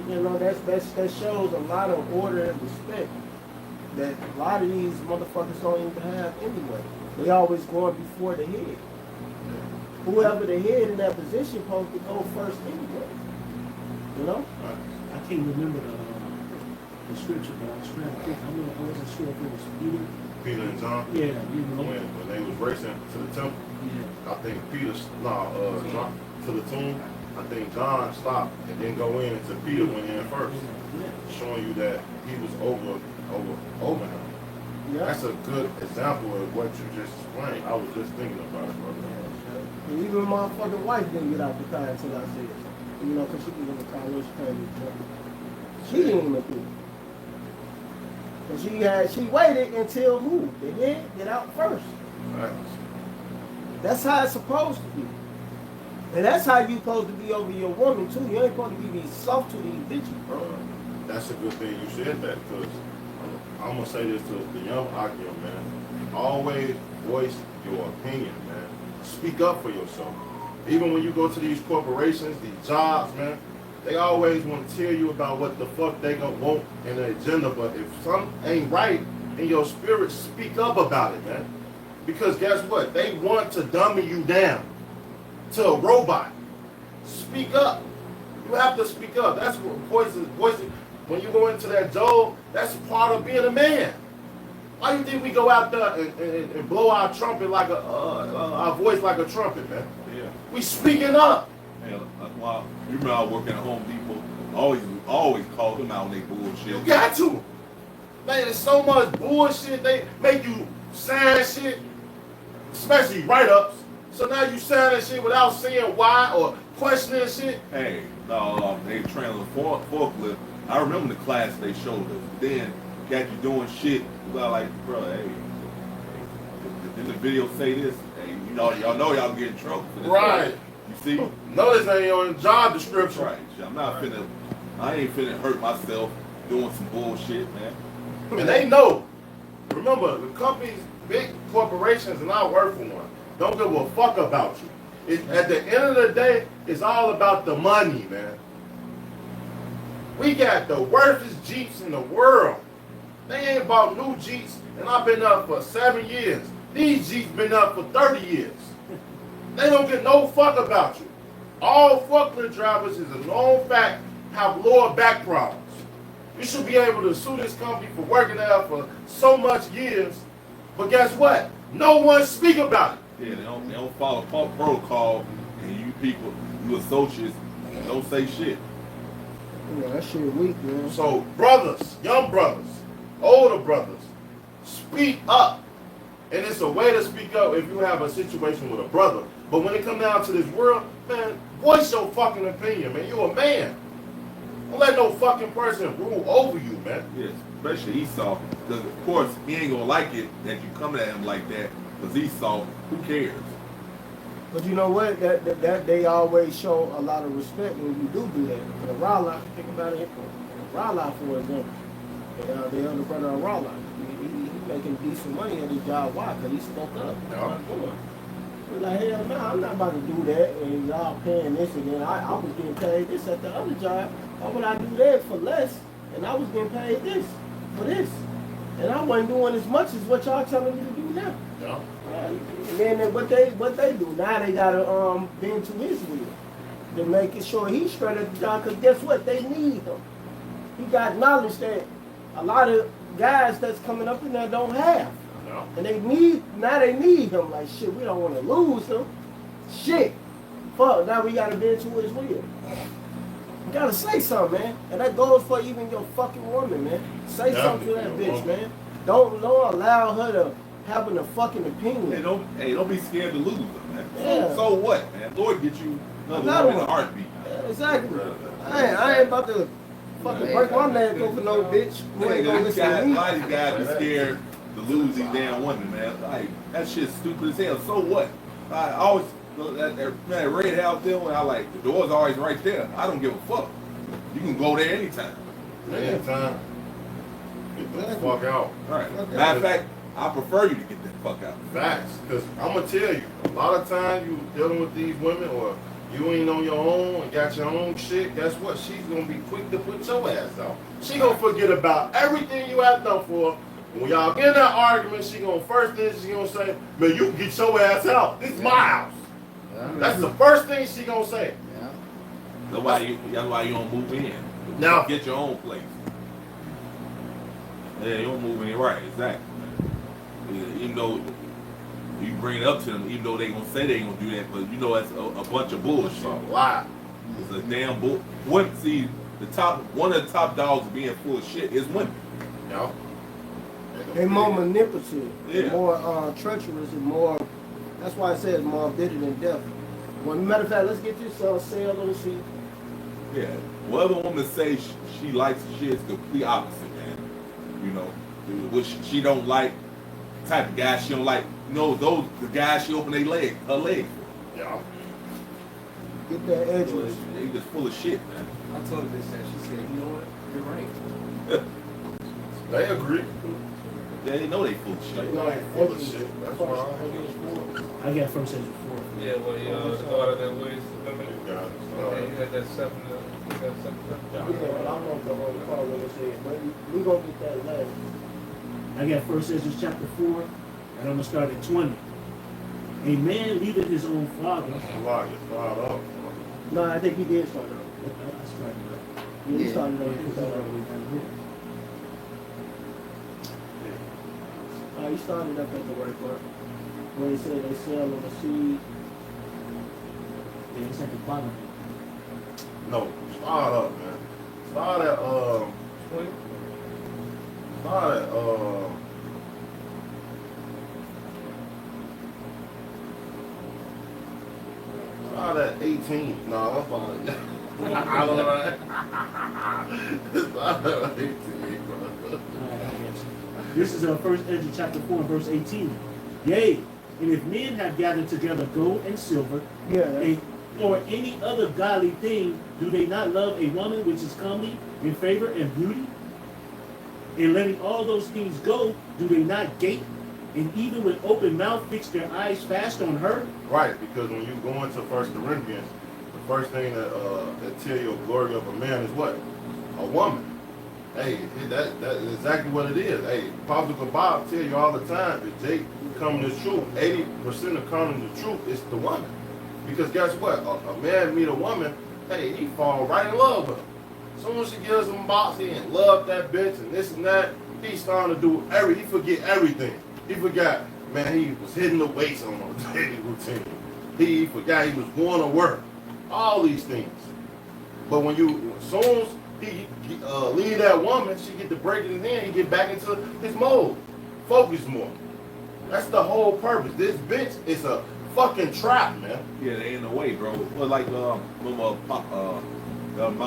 You know, that shows a lot of order and respect that a lot of these motherfuckers don't even have anyway. They always going before the head. Whoever the head in that position supposed to go first anyway. You know? I can't remember the scripture, but I was trying to think. I wasn't sure if it was Peter and John. Yeah, you know. When they was racing to the temple, Yeah. I think John to the tomb. I think John stopped and didn't go in until Peter went in first, showing you that he was over him. Yeah. That's a good example of what you just explained. I was just thinking about it, brother. And even my fucking wife didn't get out the car until I said it. You know, because she was in the car when she came to the temple. She didn't even do it. And she waited until who? The head get out first. Right. That's how it's supposed to be. And that's how you supposed to be over your woman too. You ain't supposed to be soft to these bitches, bro. That's a good thing you said that, because I'm gonna say this to the young Akim, man. Always voice your opinion, man. Speak up for yourself. Even when you go to these corporations, these jobs, man, they always want to tell you about what the fuck they gonna want in the agenda. But if something ain't right in your spirit, speak up about it, man. Because guess what? They want to dummy you down to a robot. Speak up. You have to speak up. That's what voices. When you go into that job, that's part of being a man. Why do you think we go out there and blow our trumpet like our voice like a trumpet, man? Yeah. We speaking up. Hey, that's why you remember I was working at Home Depot. Always call them out on their bullshit. You got to. Man, there's so much bullshit. They make you sign shit, especially write-ups. So now you sign that shit without saying why or questioning shit. Hey, they train the forklift. I remember the class they showed us. Then got you doing shit. Well, like, bro, hey, in the video say this, and you know, y'all get in trouble for this. Right. You see? Notice ain't on job description. Right. I ain't finna hurt myself doing some bullshit, man. And they know. Remember, the companies, big corporations, and I work for one, don't give a fuck about you. At the end of the day, it's all about the money, man. We got the worstest Jeeps in the world. They ain't bought new Jeeps, and I've been up for 7 years. These Jeeps been up for 30 years. They don't get no fuck about you. All forklift drivers is a known fact have lower back problems. You should be able to sue this company for working there for so much years, but guess what? No one speak about it. Yeah, they don't follow protocol, and you people, you associates, don't say shit. Yeah, that shit weak, man. So brothers, young brothers, older brothers, speak up. And it's a way to speak up if you have a situation with a brother. But when it comes down to this world, man, voice your fucking opinion, man. You're a man. Don't let no fucking person rule over you, man. Yes, especially Esau, because of course he ain't gonna like it that you come at him like that. Because Esau, who cares? But you know what? That they always show a lot of respect when you do that. The Rala, think about it. Rala, for example, the other brother of Rala, he making decent money at his job. Why? Because he spoke up. Yeah. We're like, hell no, I'm not about to do that. And y'all paying this, and then I was getting paid this at the other job. Why would I do that for less? And I was getting paid this for this, and I wasn't doing as much as what y'all telling me to do now. Yeah. And then what they do now, they gotta bend to his will to make sure he's straight at the job. Cause guess what? They need him. He got knowledge that a lot of guys that's coming up in there don't have. Yeah. And they need him. Like shit, we don't want to lose him. Shit, fuck. Now we gotta bend to his will. You gotta say something, man. And that goes for even your fucking woman, man. Say something to that bitch, man. Don't allow her to having a fucking opinion. Hey, don't be scared to lose them, man. Yeah. So what, man? Lord get you another Another one in a one. heartbeat. Yeah, exactly. I ain't about to fucking break my neck over no bitch who ain't gonna listen to A me. lot of guys be scared to lose these damn women, man. Like, that shit's stupid as hell. So what? I always, that red house there, when I like, the door's always right there. I don't give a fuck. You can go there anytime. Anytime. Get the fuck out. All right. Matter of fact, I prefer you to get the fuck out. Facts. Because I'm going to tell you, a lot of times you dealing with these women or you ain't on your own and got your own shit, guess what? She's going to be quick to put your ass out. She going to forget about everything you have done for her. When y'all get in that argument, she going to first thing she going to say, man, you can get your ass out. This is my house. Yeah. That's the first thing she going to say. Yeah. That's why you don't move in. Now- Get your own place. Yeah, you don't move in. Right, exactly. Yeah, even though you bring it up to them, even though they gonna say they ain't gonna do that, but you know that's a bunch of It's bullshit. a lie. It's a damn bull. See, one of the top dogs of being full of shit is women. Yeah. They more manipulative, Yeah. more treacherous, and more. That's why I said more bitter than death. Well, matter of fact, let's get this sale on the seat. Yeah. Whatever woman say she likes shit is the complete opposite, man. You know, which she don't like, type of guy she don't like. You know, those the guys she open her leg for. Yeah. Get that edges. They just full of shit, man. I told her this and she said, you know what? You're right. They agree. They know they full of They shit. know they full of shit. That's why I got first Ezra 4. Yeah, well, the daughter that weighs feminine. I got Yeah, it. you had that 7. You got 7. Yeah, but I'm gonna go on the call when they say it, but we gonna get that last. I got first Ezra chapter 4, and I'm gonna start at 20. A man leaveth his own father. That's a lot. You're fired up. No, I think he did start up. I started up. Yeah, he Yeah. started up. It's all the way down here. He started up at the right part. Where he said they sell on the seed. Yeah, it's at the bottom. No, start up, man. Start at Start at Start at 18. No, I'm fine. I don't know. Start at 18, bro. Alright, I guess. This is first Ezra chapter 4 and verse 18. Yea, And if men have gathered together gold and silver, Yeah, that's- and, or any other godly thing, do they not love a woman which is comely, in favor and beauty? And letting all those things go, do they not gape, and even with open mouth fix their eyes fast on her? Right, because when you go into 1 Corinthians, the first thing that tell you the glory of a man is what? A woman. Hey, that's exactly what it is. Hey, Apostle Bob tell you all the time that they come to the truth. 80% of coming to the truth is the woman. Because guess what? A man meet a woman, hey, he fall right in love with her. As soon as she gives him a box, he and love that bitch and this and that. He's starting to do he forget everything. He forgot, man, he was hitting the weights on a daily routine. He forgot he was going to work. All these things. But when as soon as he leave that woman, she get to break it in hand, he get back into his mode. Focus more. That's the whole purpose. This bitch is a fucking trap, man. Yeah, they in the way, bro. Well, like remember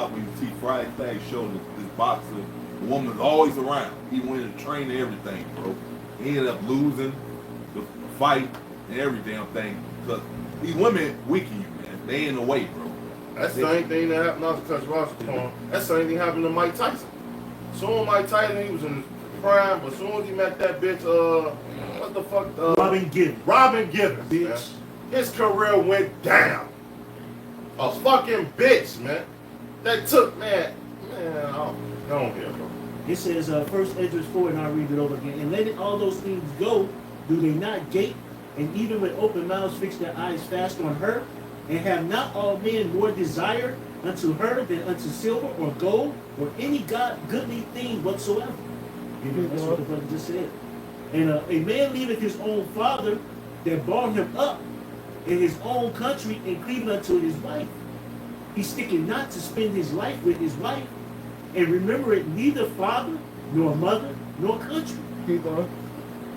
when you see Friday Flag showed this boxer, the woman's always around. He went in the train and everything, bro. He ended up losing the fight and every damn thing because these women weaken you, man. They in the way, bro. That's the same thing that happened, not to cut you off, Capone. That's the same thing happened to Mike Tyson. Soon Mike Tyson, he was in his prime, but soon as he met that bitch, what the fuck? Robin Gibbons. Robin Gibbons, Bitch. man. His career went down. A fucking bitch, man. That took, man, I don't care, bro. It says, 1 Esdras 4, and I'll read it over again. And letting all those things go, do they not gape, and even with open mouths fix their eyes fast on her? And have not all men more desire unto her than unto silver or gold or any goodly thing whatsoever? You know, that's what the brother just said. And a man leaveth his own father that brought him up in his own country and cleaveth unto his wife. He sticketh not to spend his life with his wife, and remember it neither father, nor mother, nor country. Keep going.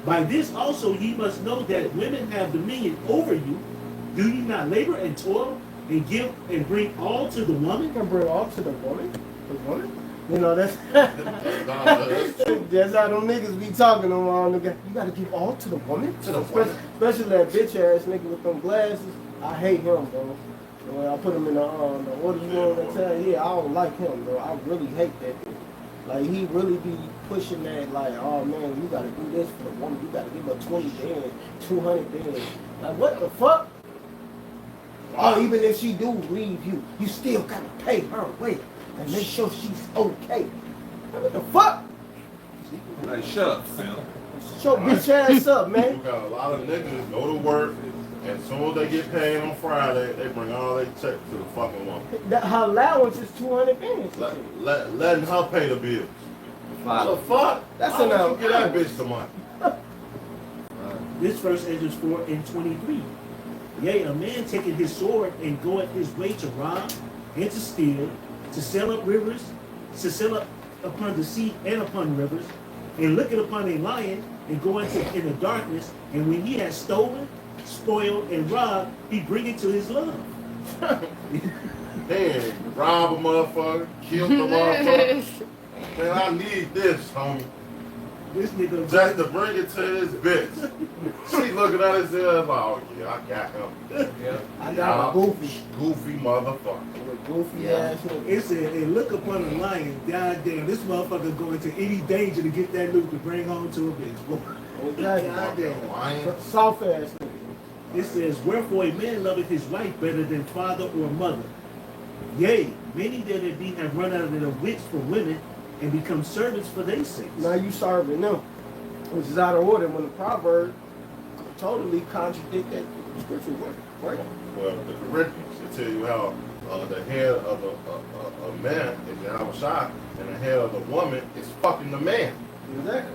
By this also ye must know that women have dominion over you. Do ye not labor and toil and give and bring all to the woman? You can bring all to the woman. The woman? You know, that's That's true. that's how them niggas be talking around. You gotta give all to the woman? To the woman. Especially that bitch ass nigga with them glasses. I hate him, bro. And when I put him in the order you want to tell, yeah, I don't like him, bro. I really hate that bitch. Like, he really be pushing that, like, oh, man, you gotta do this for the woman. You gotta give her 20 bands, 200 bands. Like, what the fuck? Oh, even if she do leave you, you still gotta pay her way and make sure she's okay. What the fuck? Like, shut up, Sam. Shut your bitch ass up, You man. got a lot of niggas go to work, and as soon as they get paid on Friday, they bring all their checks to the fucking woman. Her allowance is 200 bands. Letting her pay the bills. What the fuck? That's Why enough. don't you get that bitch the money? This verse Esdras 4 and 23. Yea, a man taketh his sword and goeth his way to rob and to steal, to sell up rivers, to sell up upon the sea and upon rivers, and looketh upon a lion and goeth in the darkness, and when he has stolen, spoiled, and robbed, he bringeth to his love. Damn, rob a motherfucker, kill the motherfucker. Man, I need this, homie. This nigga Just to bring it to this bitch. She looking at his ass like, oh yeah, I got him. Yeah. I got a goofy. Goofy motherfucker. With goofy Yeah. ass nigga. It said, and look upon a lion, goddamn, this motherfucker going to any danger to get that loot to bring home to a bitch. Exactly. Goddamn. Lion. Soft ass nigga. It says, wherefore a man loveth his wife better than father or mother. Yea, many that there be have run out of their wits for women and become servants for their sakes. Now you serving them, which is out of order when the proverb totally contradict that scripture word, right? Well, the Corinthians, they tell you how the head of a man is Yahweh Shai, and the head of the woman is fucking the man. Exactly.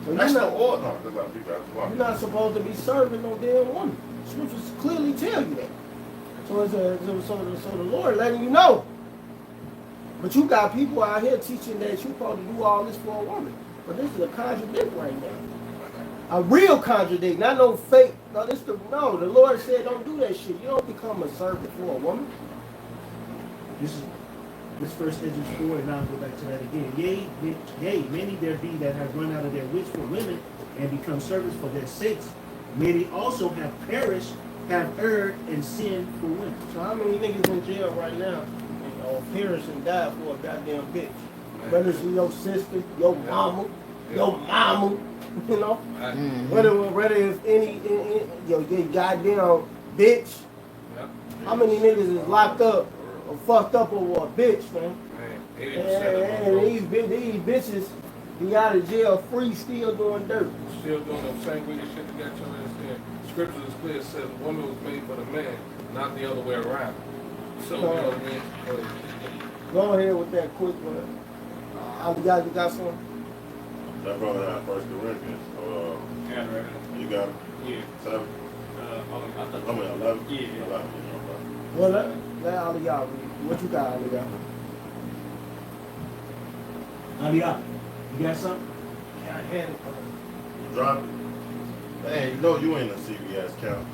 So That's you're the not, order. No, that's not people have to you're walk. not supposed to be serving no damn woman. Scriptures clearly tell you that. So the Lord letting you know. But you got people out here teaching that you're supposed to do all this for a woman. But this is a contradict right now. A real contradict, not no fake. No, the Lord said don't do that shit. You don't become a servant for a woman. This verse Esdras 4, and now I'll go back to that again. Yea, many there be that have run out of their wits for women and become servants for their sakes, Many also have perished, have erred and sinned for women. So how many niggas in jail right now, or perish and die for a goddamn bitch? Whether it's your sister, your mama, your mama, you know? Mhm. Whether it's any your goddamn bitch. How many niggas is locked up or fucked up over a bitch, man? And these bitches be out of jail free, still doing dirt. Still doing the same wicked shit that got your ass in. Scripture is clear, it says the woman was made for the man, not the other way around. So, you know what I mean? Go ahead with that quick one. You got some? That brother had 1 Corinthians. Yeah, right. You got Yeah. 7? I thought- I mean 11? Yeah. 11. Well, let all of y'all read. What you got, all of y'all? Aliyah, you got something? I had it. Drop it. Man, you know you ain't a CBS count.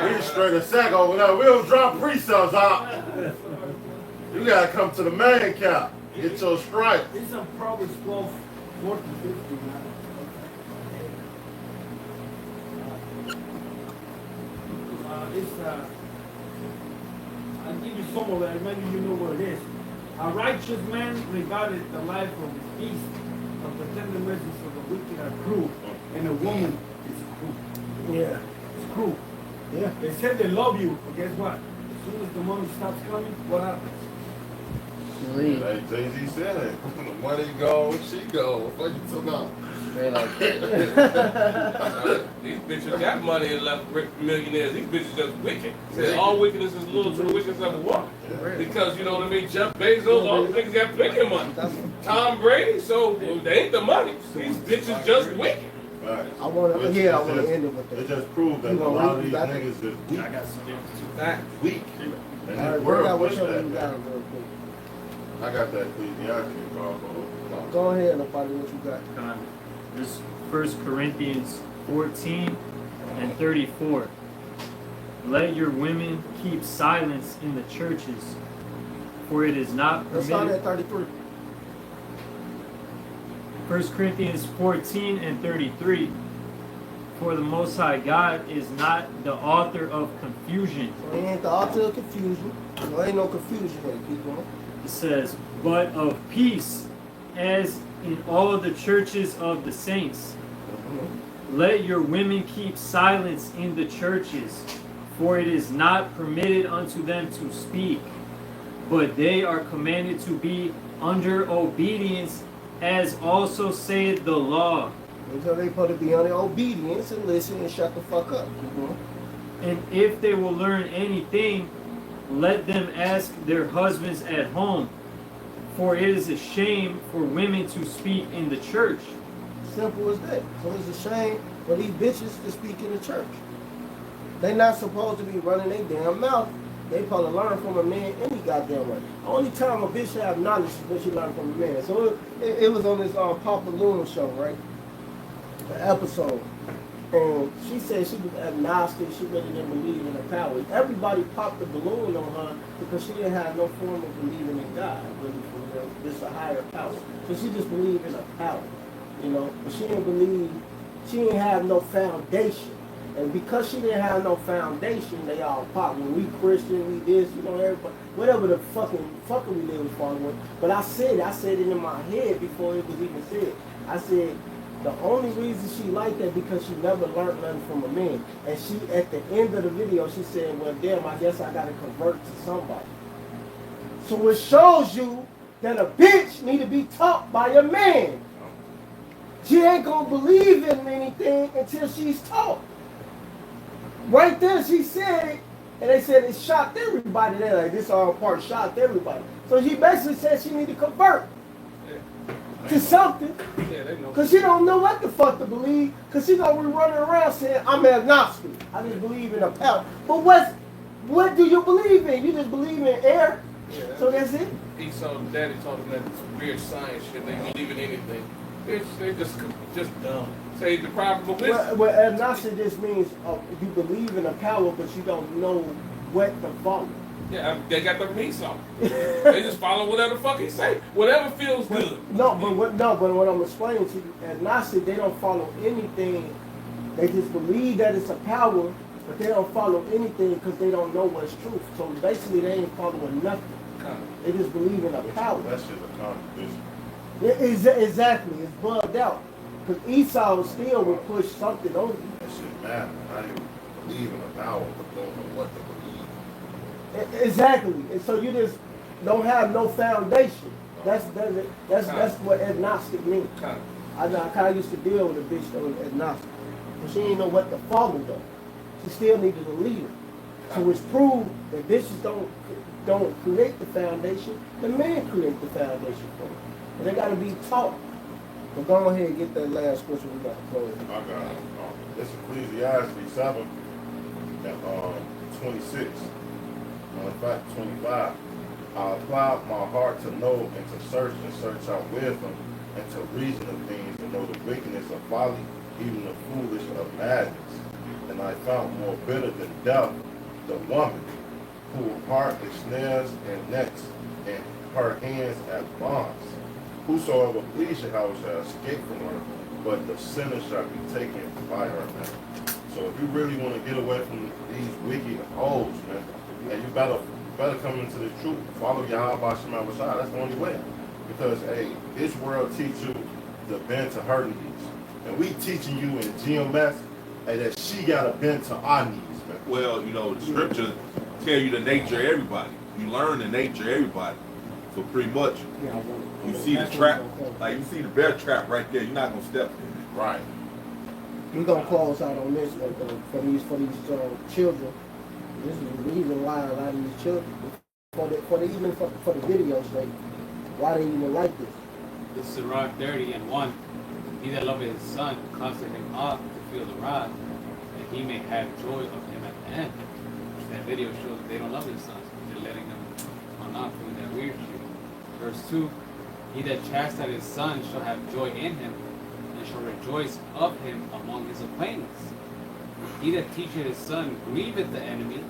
We just straight a sack over there. We don't drop pre-sales out. You gotta come to the main count. Get your strike. It's on Proverbs 12, 40, 50, man. I'll give you some of that, maybe you know what it is. A righteous man regarded the life of his beast, but the tender mercies of the wicked are cruel, and a woman is cruel. Yeah. It's cruel. Yeah. They said they love you, but guess what? As soon as the money stops coming, what happens? Leave. Like Jay-Z said it. The money go, she go. What you talking about? Straight like These bitches got money and left millionaires. These bitches just wicked. Said all wickedness is little to the wickedness of one. Because, you know what I mean, Jeff Bezos, all the niggas got plenty money. Tom Brady, so they ain't the money. These bitches just wicked. Right. I want to. It's Yeah, I just- want to end it with It that. just proved that You a gonna lot of read these that? niggas is weak. I got some. Weak. And All this right, bring world out push whichever that, you got man. real quick. I got that Ecclesiastes, bro. Go ahead, nobody. What you got? This 1 Corinthians 14 and 34. Let your women keep silence in the churches, for it is not Let's start permitted. at 33. 1 Corinthians 14 and 33. For the Most High God is not the author of confusion. So ain't the author of confusion. So ain't no confusion here. Keep going. It says, but of peace, as in all the churches of the saints. Let your women keep silence in the churches, for it is not permitted unto them to speak, but they are commanded to be under obedience, as also saith the law. So they supposed to be under obedience and listen and shut the fuck up. Keep going. And if they will learn anything, let them ask their husbands at home, for it is a shame for women to speak in the church. Simple as that. So it's a shame for these bitches to speak in the church. They not supposed to be running their damn mouth. They supposed to learn from a man any goddamn way. Only time a bitch have knowledge is when she learn from a man. So it was on this Papa Loon show, right? An episode. And she said she was agnostic. She really didn't believe in her power. Everybody popped the balloon on her because she didn't have no form of believing in God. Really, for real. It's a higher power. So she just believed in her power. You know, but she didn't believe, she didn't have no foundation. And because she didn't have no foundation, they all pop. When we Christian, we this, you know, everybody, whatever the fucking we live was following. But I said it in my head before it was even said. I said, the only reason she liked that because she never learned nothing from a man. And she, at the end of the video, she said, well, damn, I guess I got to convert to somebody. So it shows you that a bitch need to be taught by a man. She ain't gonna believe in anything until she's taught. Right there, she said it, and they said it shocked everybody. They're like, this all part shocked everybody. So she basically said she need to convert to something, Yeah, they know. because she don't know what the fuck to believe, because she gonna be running around saying, I'm agnostic. I just believe in a power. But what do you believe in? You just believe in air? Yeah, So that's it? Esau and Daddy taught them that weird science shit. They believe in anything. They just dumb. Say the proper wisdom. Well, agnostic just means you believe in a power, but you don't know what to follow. Yeah, they got the Esau. They just follow whatever the fuck he say. Whatever feels good. But what I'm explaining to you, agnostic, they don't follow anything They just believe that it's a power, but they don't follow anything because they don't know what's truth. So basically, they ain't following nothing. They just believe in a power. That shit's a contradiction. Exactly, it's bugged out. Because Esau still will push something on you. That shit matter. I didn't believe in the power, but don't know what to believe. Exactly, and so you just don't have no foundation. That's what agnostic means. I kind of used to deal with a bitch that was agnostic, but she didn't know what to follow though. She still needed a leader. So it's proved that bitches don't create the foundation. The man create the foundation for them. And they got to be taught. But go ahead and get that last scripture we got to close. I got it. This Ecclesiastes 7 and 26. In fact, 25. I apply my heart to know and to search out wisdom, and to reason of things, and know the wickedness of folly, even the foolish of madness. And I found more bitter than death the woman, whose heart is snares and nets, and her hands as bonds. Whosoever please Yahweh shall escape from her, but the sinner shall be taken by her, man. So if you really want to get away from these wicked hoes, man, and you better come into the truth, follow Yahweh Shema Bashar. That's the only way. Because, hey, this world teach you to bend to her knees. And we teaching you in GMS, hey, that she got to bend to our knees, man. Well, you know, the scriptures tell you the nature of everybody. You learn the nature of everybody. So pretty much, you see the trap, like you see the bear trap right there, you're not going to step in it. Right. We're going to close out on this one, though, for these children. This is the reason why a lot of these children, for the videos, like, why they even like this. This is Sirach 30 and 1. He that loveth his son causeth him up to feel the rod, that he may have joy of him at the end. That video shows that they don't love his sons. They're letting them on off doing that weird shit. Verse 2, he that chastiseth his son shall have joy in him, and shall rejoice of him among his acquaintance. He that teacheth his son grieveth the enemy,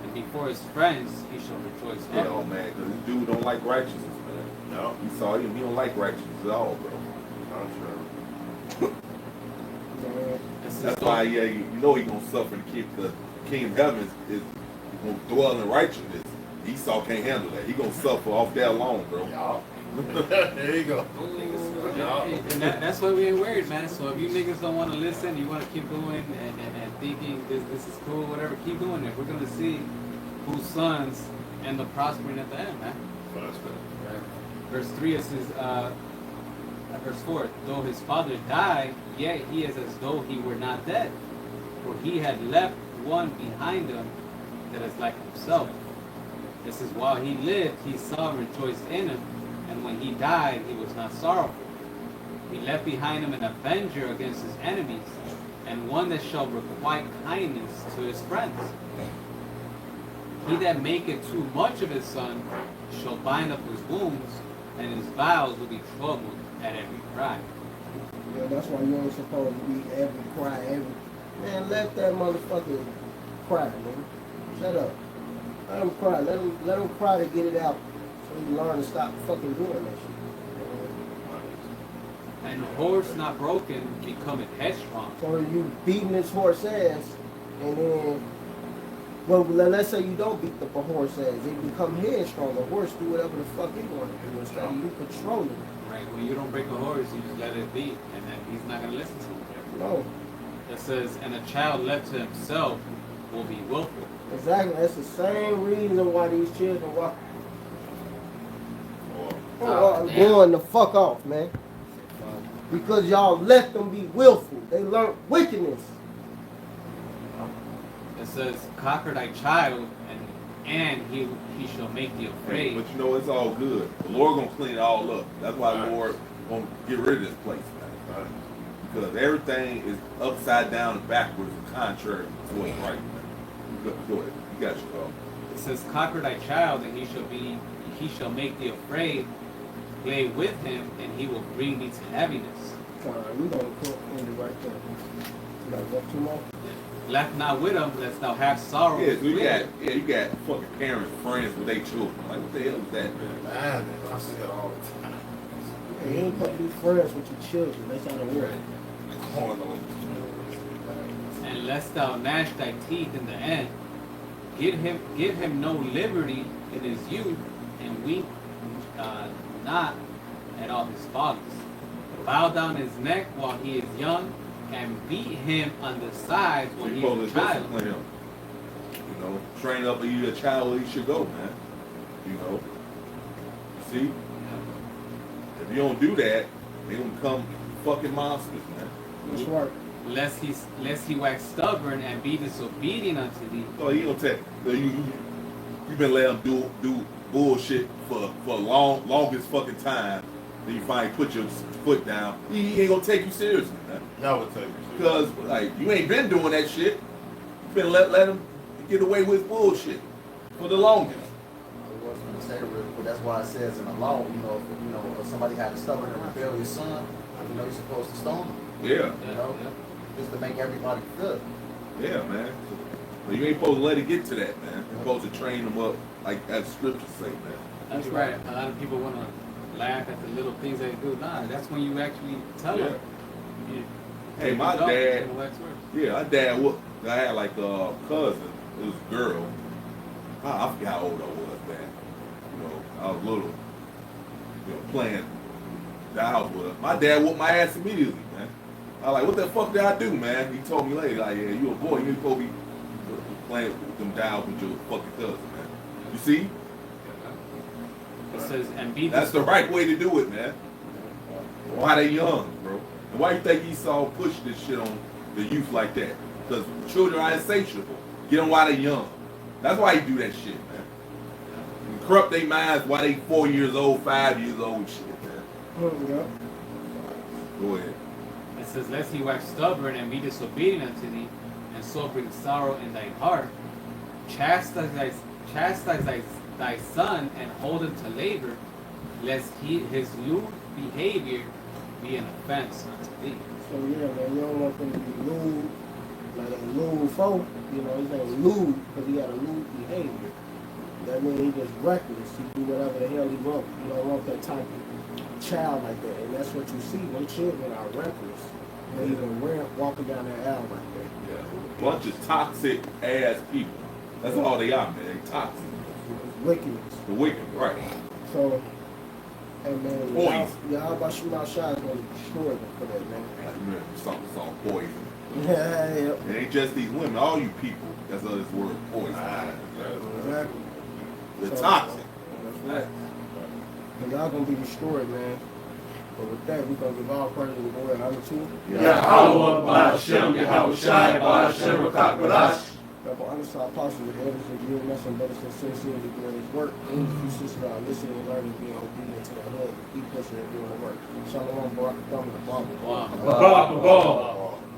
and before his friends he shall rejoice of Yeah, him. oh man, because this dude don't like righteousness, man. No. You saw him, he don't like righteousness at all, bro. I'm sure. That's why, yeah, you know he gonna suffer to keep the king of heaven is gonna dwell in righteousness. Esau can't handle that. He gonna suffer off that alone, bro. Y'all. There you go. And that's why we ain't worried, man. So if you niggas don't want to listen, you want to keep going and thinking this is cool, whatever, keep doing it. We're going to see whose sons end up prospering at the end, man. Right. Verse 3 it says, verse 4, though his father died, yet he is as though he were not dead. For he had left one behind him that is like himself. This is while he lived, he saw and rejoiced in him. And when he died, he was not sorrowful. He left behind him an avenger against his enemies, and one that shall requite kindness to his friends. He that maketh too much of his son shall bind up his wounds, and his vows will be troubled at every cry. Yeah, that's why you ain't supposed to be every cry, every... Man, let that motherfucker cry, man. Shut up. Let him cry. Let him cry to get it out. So you learn to stop fucking doing that shit. And horse not broken becometh headstrong. So you beating this horse ass, and then, well, let's say you don't beat the horse ass. It become headstrong. The horse do whatever the fuck he want to do instead of you controlling it. Right? When you don't break a horse, you just let it be, and then he's not going to listen to you. No. It says, and a child left to himself will be willful. Exactly. That's the same reason why these children walk. Going the fuck off, man. Because y'all let them be willful. They learn wickedness. It says, conquer thy child, and he shall make thee afraid. But you know, it's all good. The Lord gonna clean it all up. That's why the Lord gonna get rid of this place, man. Because everything is upside down and backwards and contrary to what's right, man. Go ahead. You got your call. It says, conquer thy child, and he shall make thee afraid. Play with him, and he will bring thee to heaviness. We're gonna end it right there. You got one, two more? Laugh not with him, lest thou have sorrow. Yeah, so you got fucking parents, friends with their children. Like, what the hell is that, man? Man, I see it all the time. You ain't supposed to be friends with your children. That's how it works. Going on. lest thou gnash thy teeth in the end. Give him no liberty in his youth, and weep not at all his follies. Bow down his neck while he is young, and beat him on the sides when he Supposed is to a child. discipline him. You know, train up a child where he should go, man. You know. See? If you don't do that, they gonna become fucking monsters, man. That's right. Lest he wax stubborn and be disobedient unto thee. Oh, you don't take you've been letting him do bullshit for longest fucking time. Then you finally put your foot down. He ain't gonna take you seriously, man. Never take it. Because like you ain't been doing that shit. You been let him get away with bullshit for the longest. I was going to say real quick, that's why it says in the law, if somebody had a stubborn and rebellious son, you're supposed to stone him. Yeah. You know, just to make everybody good. Yeah, man. But you ain't supposed to let it get to that, man. You're supposed to train them up like as scriptures say, man. That's right. A lot of people want to laugh at the little things they do. Nah, that's when you actually tell them. Hey, my dad. Yeah, my dad. I had like a cousin. It was a girl. I forget how old I was, man. You know, I was little. You know, playing the house with her. My dad whooped my ass immediately, man. I was like, what the fuck did I do, man? He told me later, like, yeah, you a boy. You ain't supposed to be playing with them dials with your fucking cousin, man. You see? It says, and be That's the right way to do it, man. Why they young, bro? And why you think Esau pushed this shit on the youth like that? Because children are insatiable. Get them while they young. That's why you do that shit, man. You corrupt their minds while they 4 years old, 5 years old, shit, man. Yeah. Go ahead. It says, lest he wax stubborn and be disobedient unto thee, and so bring sorrow in thy heart. Chastise thy son and hold him to labor, lest his lewd behavior be an offense unto thee. So yeah, man, you don't want them to be lewd, like a lewd folk. You know, his name lewd because he got a lewd behavior. That means he just reckless. He do whatever the hell he wants. You don't want that type of child like that. And that's what you see. When children are reckless, they even walking down that aisle like that. Yeah. Bunch of toxic ass people. That's all they are, man. They toxic. It's wickedness. The wicked, right. So, and man, Poison. y'all about shoot out shots gonna destroy them for that, man. Like, remember, something's on poison. Yeah, It ain't just these women, all you people. That's all this word poison. exactly. They're So, toxic. That's right. And y'all gonna be destroyed, man. But with that, we're gonna give all praise to the Lord. Number two. Yahweh, Ba'ashem, Yahweh Shai, Ba'ashem, Rakak, Badash. Couple honest apostles and elders and giving us some brothers and sisters to doing his work. And if you sisters are listening and learning, being obedient to the Lord, keep pushing and doing the work. Shalom, Barak, the Bible. Wow. Ba, ba, ba.